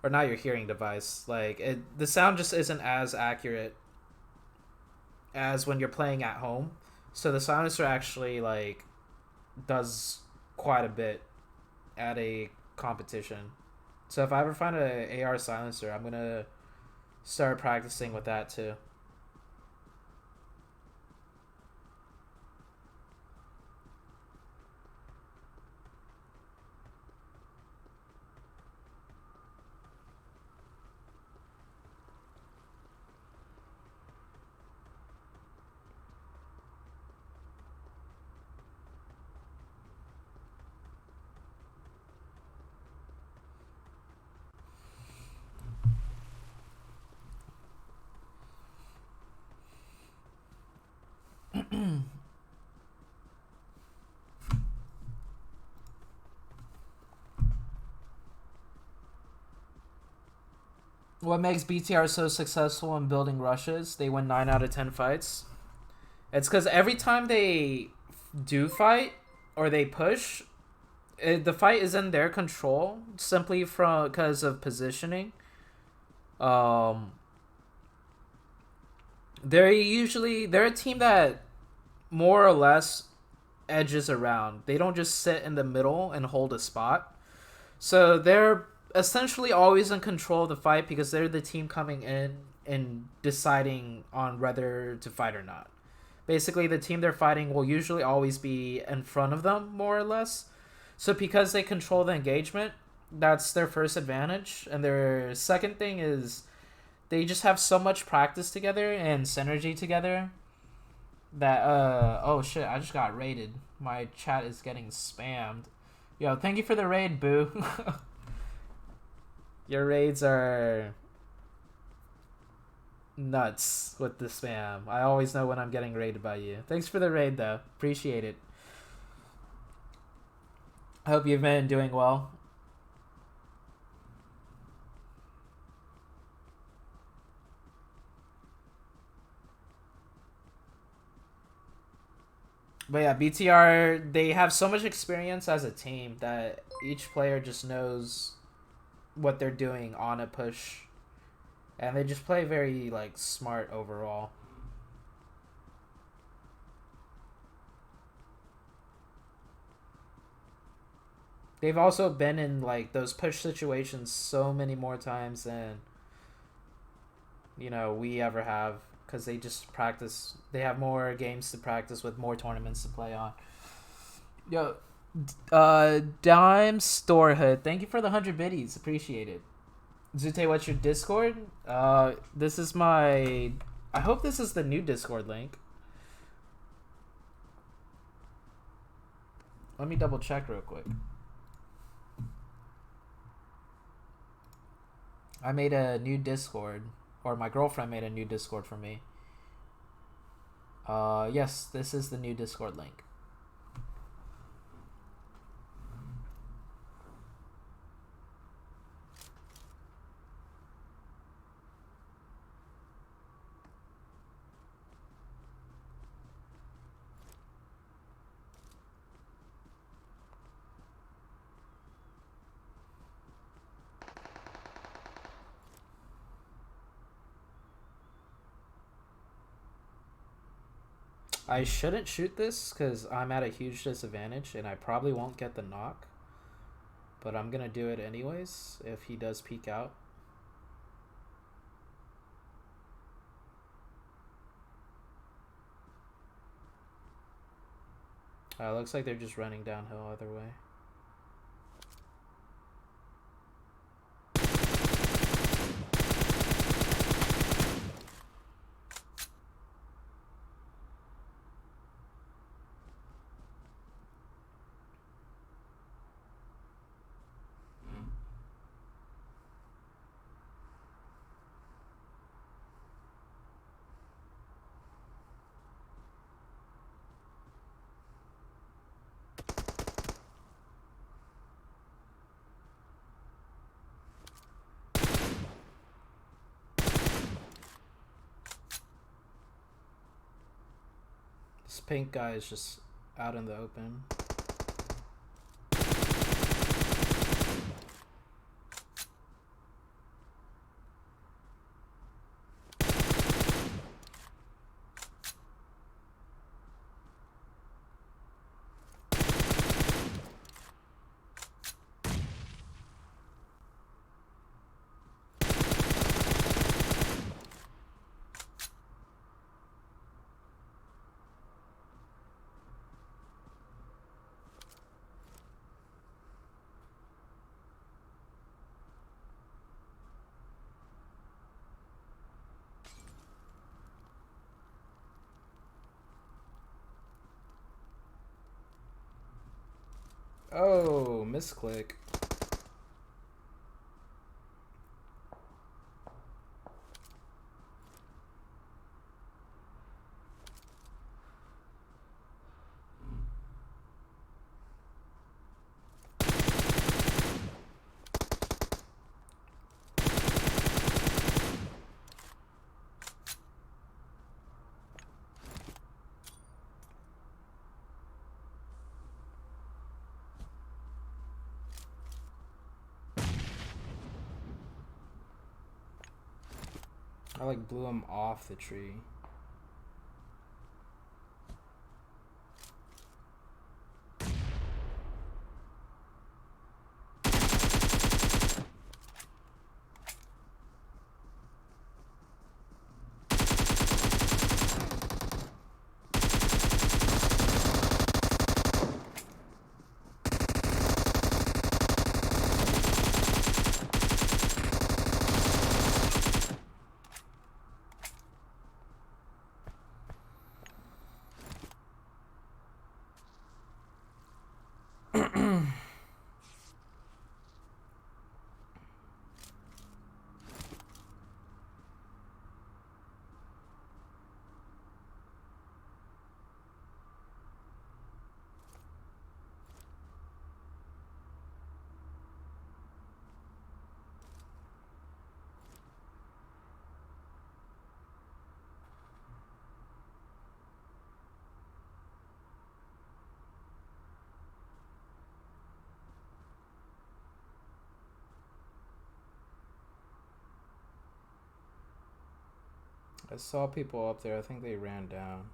or not your hearing device, like the sound just isn't as accurate as when you're playing at home. So the silencer actually like does quite a bit at a competition. So if I ever find an AR silencer, I'm gonna start practicing with that too. What makes BTR so successful in building rushes? They win 9 out of 10 fights. It's because every time they do fight or they push, the fight is in their control simply because of positioning. Um, they're a team that more or less edges around. They don't just sit in the middle and hold a spot. So they're essentially always in control of the fight because they're the team coming in and deciding on whether to fight or not. Basically, the team they're fighting will usually always be in front of them, more or less. So because they control the engagement, that's their first advantage. And their second thing is they just have so much practice together and synergy together that oh shit, I just got raided. My chat is getting spammed. Yo, thank you for the raid, boo. Your raids are nuts with the spam. I always know when I'm getting raided by you. Thanks for the raid though. Appreciate it. I hope you've been doing well. But yeah, BTR, they have so much experience as a team that each player just knows what they're doing on a push. And they just play very like smart overall. They've also been in like those push situations so many more times than we ever have, because they just practice. They have more games to practice with, more tournaments to play on. Yo, Dime Storehood, thank you for the 100 biddies. Appreciate it. ZooTay, what's your Discord? This is my... I hope this is the new Discord link. Let me double check real quick. I made a new Discord, or my girlfriend made a new Discord for me. Yes, this is the new Discord link. I shouldn't shoot this because I'm at a huge disadvantage and I probably won't get the knock. But I'm going to do it anyways if he does peek out. Looks like they're just running downhill either way. This pink guy is just out in the open. Oh, misclick. I like blew him off the tree. I saw people up there. I think they ran down.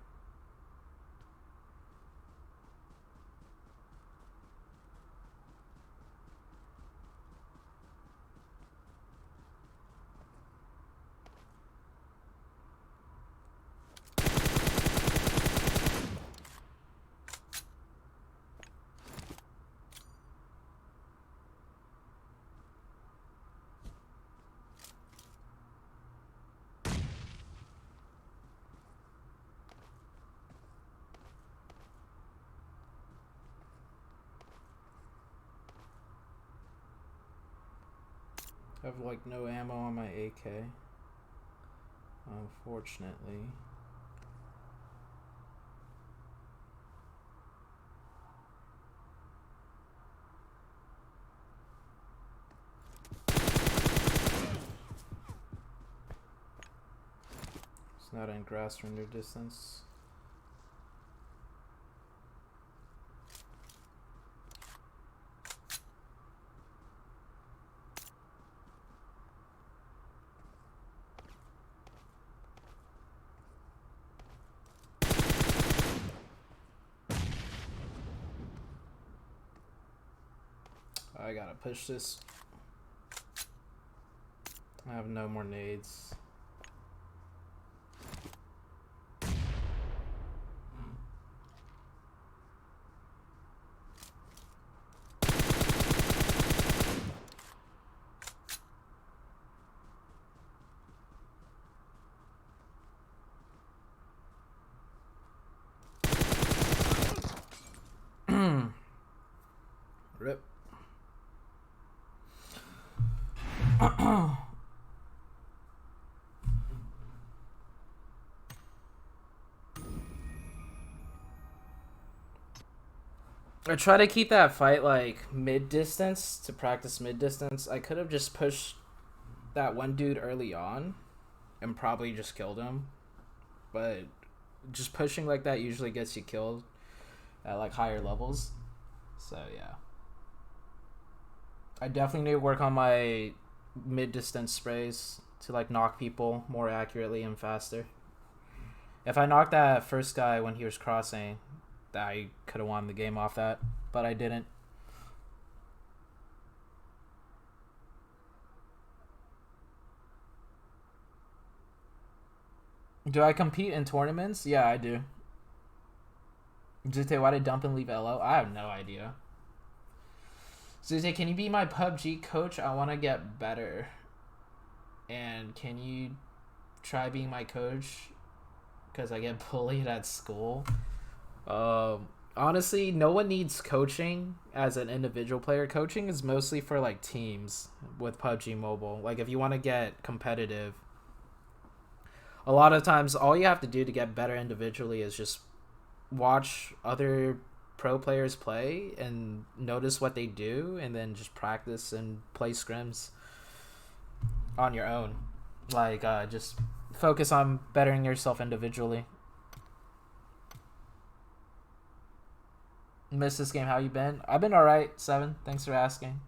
I have like no ammo on my AK, unfortunately. It's not in grass render distance. I gotta push this. I have no more nades. Rip. I try to keep that fight like mid-distance to practice mid-distance. I could have just pushed that one dude early on and probably just killed him, but just pushing like that usually gets you killed at like higher levels. So yeah, I definitely need to work on my mid-distance sprays to like knock people more accurately and faster. If I knocked that first guy when he was crossing, I could have won the game off that, but I didn't. Do I compete in tournaments? Yeah, I do. ZooTay, why did dump and leave LO? I have no idea. ZooTay, can you be my PUBG coach? I want to get better. And can you try being my coach? Because I get bullied at school. Honestly, no one needs coaching as an individual player. Coaching is mostly for like teams with PUBG Mobile. Like if you want to get competitive, a lot of times all you have to do to get better individually is just watch other pro players play and notice what they do, and then just practice and play scrims on your own. Like just focus on bettering yourself individually. Missed this game. How you been? I've been alright, 7. Thanks for asking.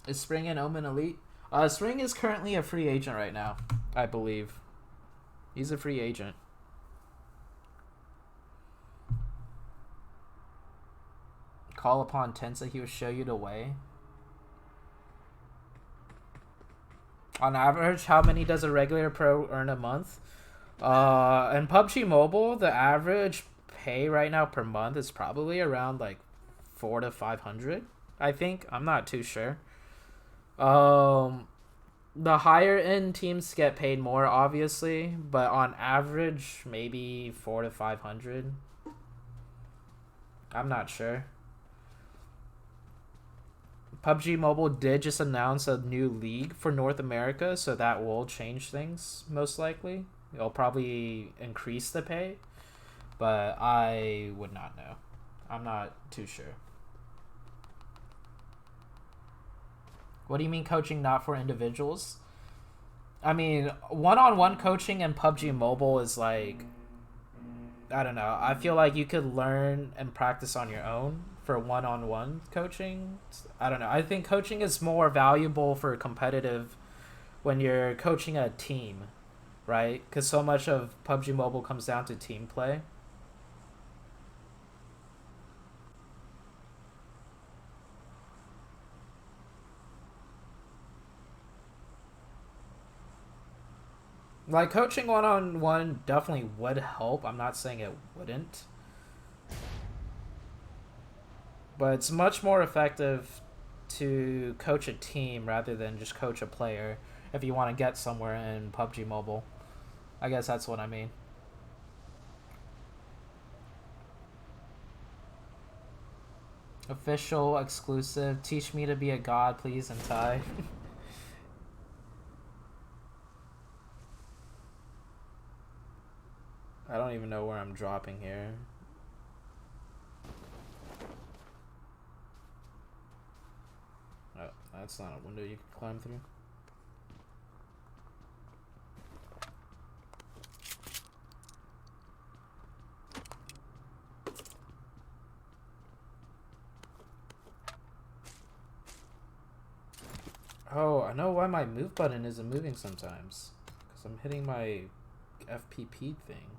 Is Spring and Omen elite? Spring is currently a free agent right now, I believe. He's a free agent. Call upon Tensa, he will show you the way. On average, how many does a regular pro earn a month? In PUBG Mobile, the average pay right now per month is probably around like 400 to 500. I think. I'm not too sure. The higher end teams get paid more, obviously, but on average, maybe 400 to 500. I'm not sure. PUBG Mobile did just announce a new league for North America, so that will change things, most likely. It'll probably increase the pay, but I would not know. I'm not too sure. What do you mean coaching not for individuals? I mean, one-on-one coaching in PUBG Mobile is like, I don't know. I feel like you could learn and practice on your own for one-on-one coaching. I don't know. I think coaching is more valuable for competitive when you're coaching a team, right? Because so much of PUBG Mobile comes down to team play. Like, coaching one-on-one definitely would help. I'm not saying it wouldn't. But it's much more effective to coach a team rather than just coach a player if you want to get somewhere in PUBG Mobile. I guess that's what I mean. Official, exclusive. Teach me to be a god, please, and Thai. I don't even know where I'm dropping here. Oh, that's not a window you can climb through. Oh, I know why my move button isn't moving sometimes. Because I'm hitting my FPP thing.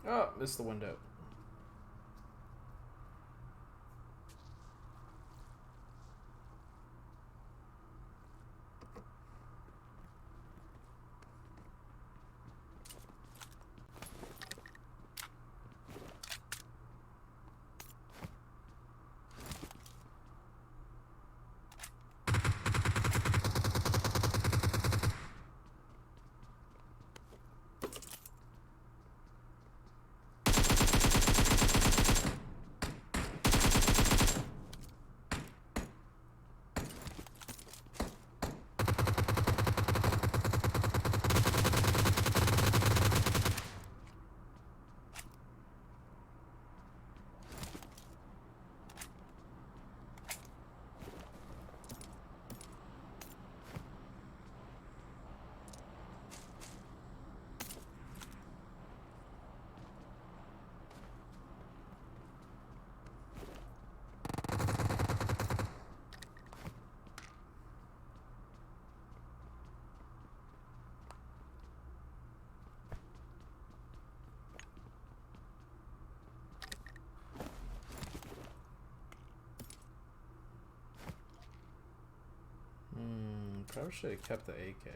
Oh, missed the window. Probably should have kept the AK.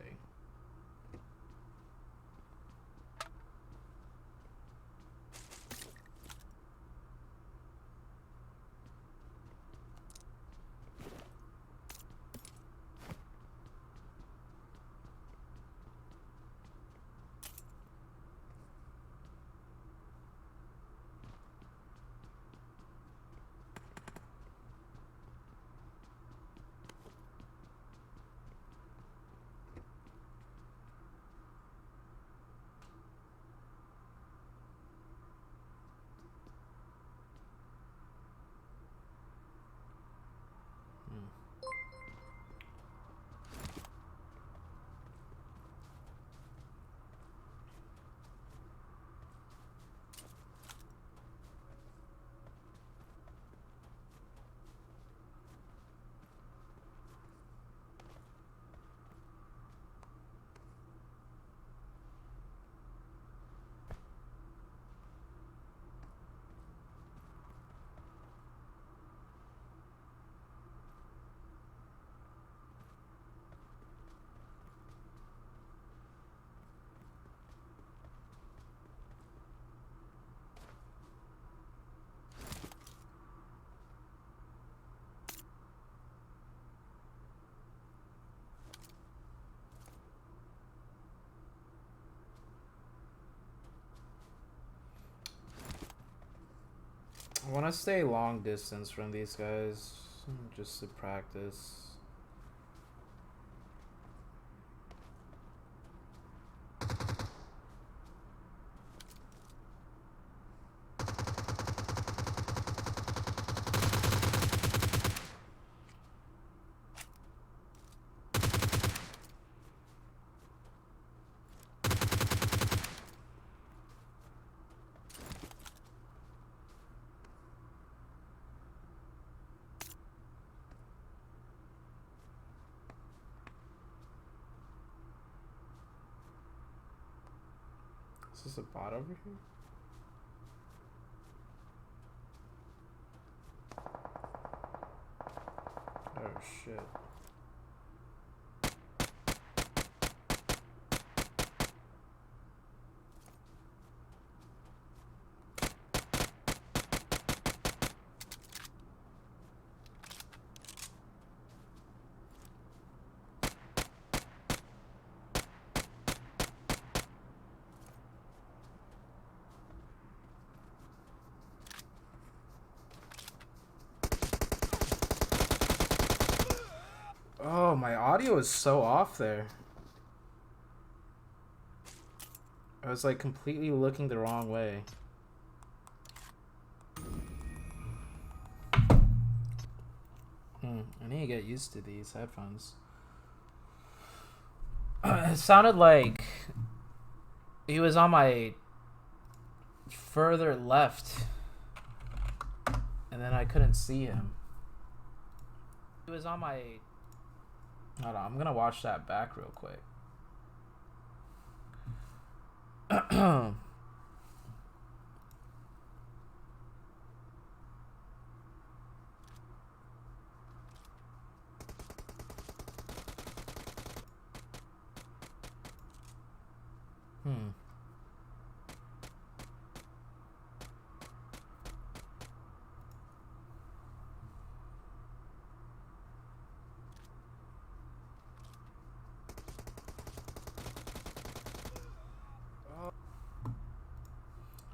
I want to stay long distance from these guys, just to practice. Is this a bot over here? Oh shit. Oh, my audio is so off there. I was like completely looking the wrong way. I need to get used to these headphones. It sounded like he was on my further left, and then I couldn't see him. He was on my... Hold on, I'm gonna watch that back real quick. Hmm.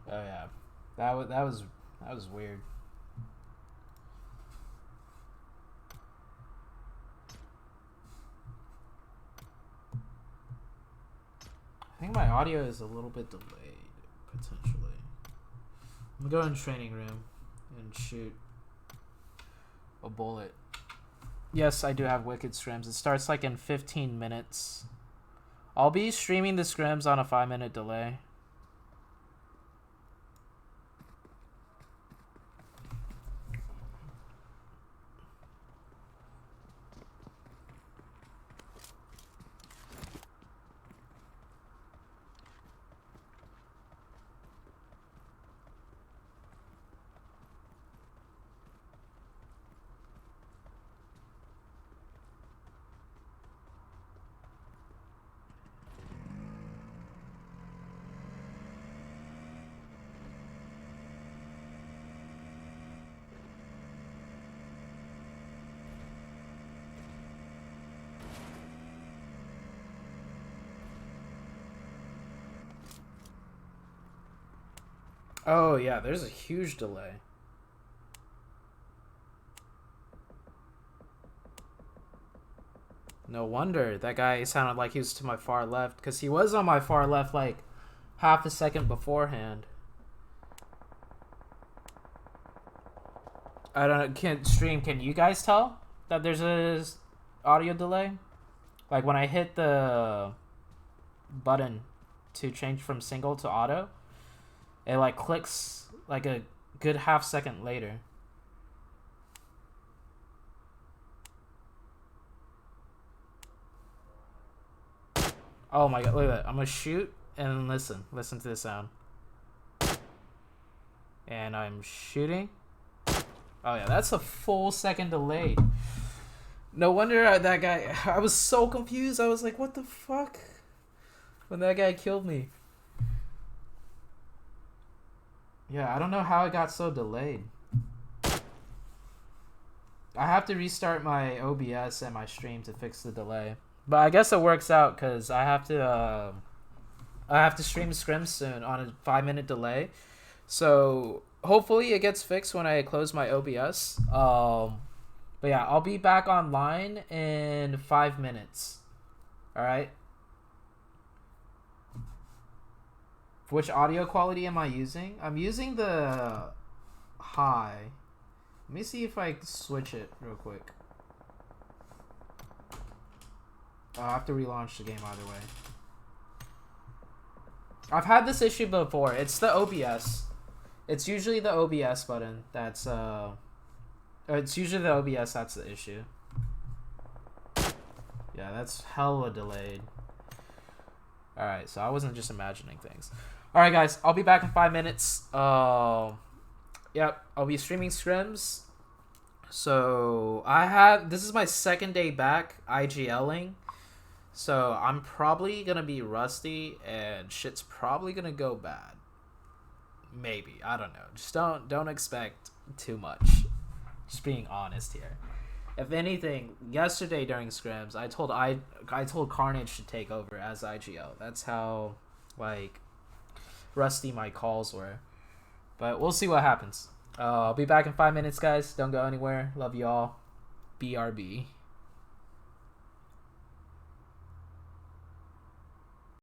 Oh yeah, that was weird. I think my audio is a little bit delayed, potentially. I'm gonna go in training room and shoot a bullet. Yes, I do have Wicked scrims. It starts like in 15 minutes. I'll be streaming the scrims on a 5-minute delay. Oh yeah, there's a huge delay. No wonder that guy sounded like he was to my far left, because he was on my far left like half a second beforehand. I don't know, can you guys tell that there's a audio delay? Like when I hit the button to change from single to auto, it like clicks like a good half second later. Oh my god, look at that. I'm gonna shoot and listen to the sound. And I'm shooting. Oh yeah, that's a full second delayed. No wonder that guy, I was so confused. I was like, what the fuck? When that guy killed me. Yeah, I don't know how it got so delayed. I have to restart my OBS and my stream to fix the delay. But I guess it works out because I have to stream scrims soon on a 5-minute delay. So hopefully it gets fixed when I close my OBS. But yeah, I'll be back online in 5 minutes. Alright? Which audio quality am I using? I'm using the high. Let me see if I switch it real quick. I'll have to relaunch the game either way. I've had this issue before. It's the OBS. It's usually the OBS button that's it's usually the OBS that's the issue. Yeah, that's hella delayed. Alright, so I wasn't just imagining things. Alright guys, I'll be back in 5 minutes. Yep, I'll be streaming scrims. So this is my second day back IGLing. So I'm probably gonna be rusty and shit's probably gonna go bad. Maybe, I don't know. Just don't expect too much. Just being honest here. If anything, yesterday during scrims, I told Carnage to take over as IGL. That's how like rusty my calls were. But we'll see what happens. I'll be back in 5 minutes, guys. Don't go anywhere. Love you all. BRB.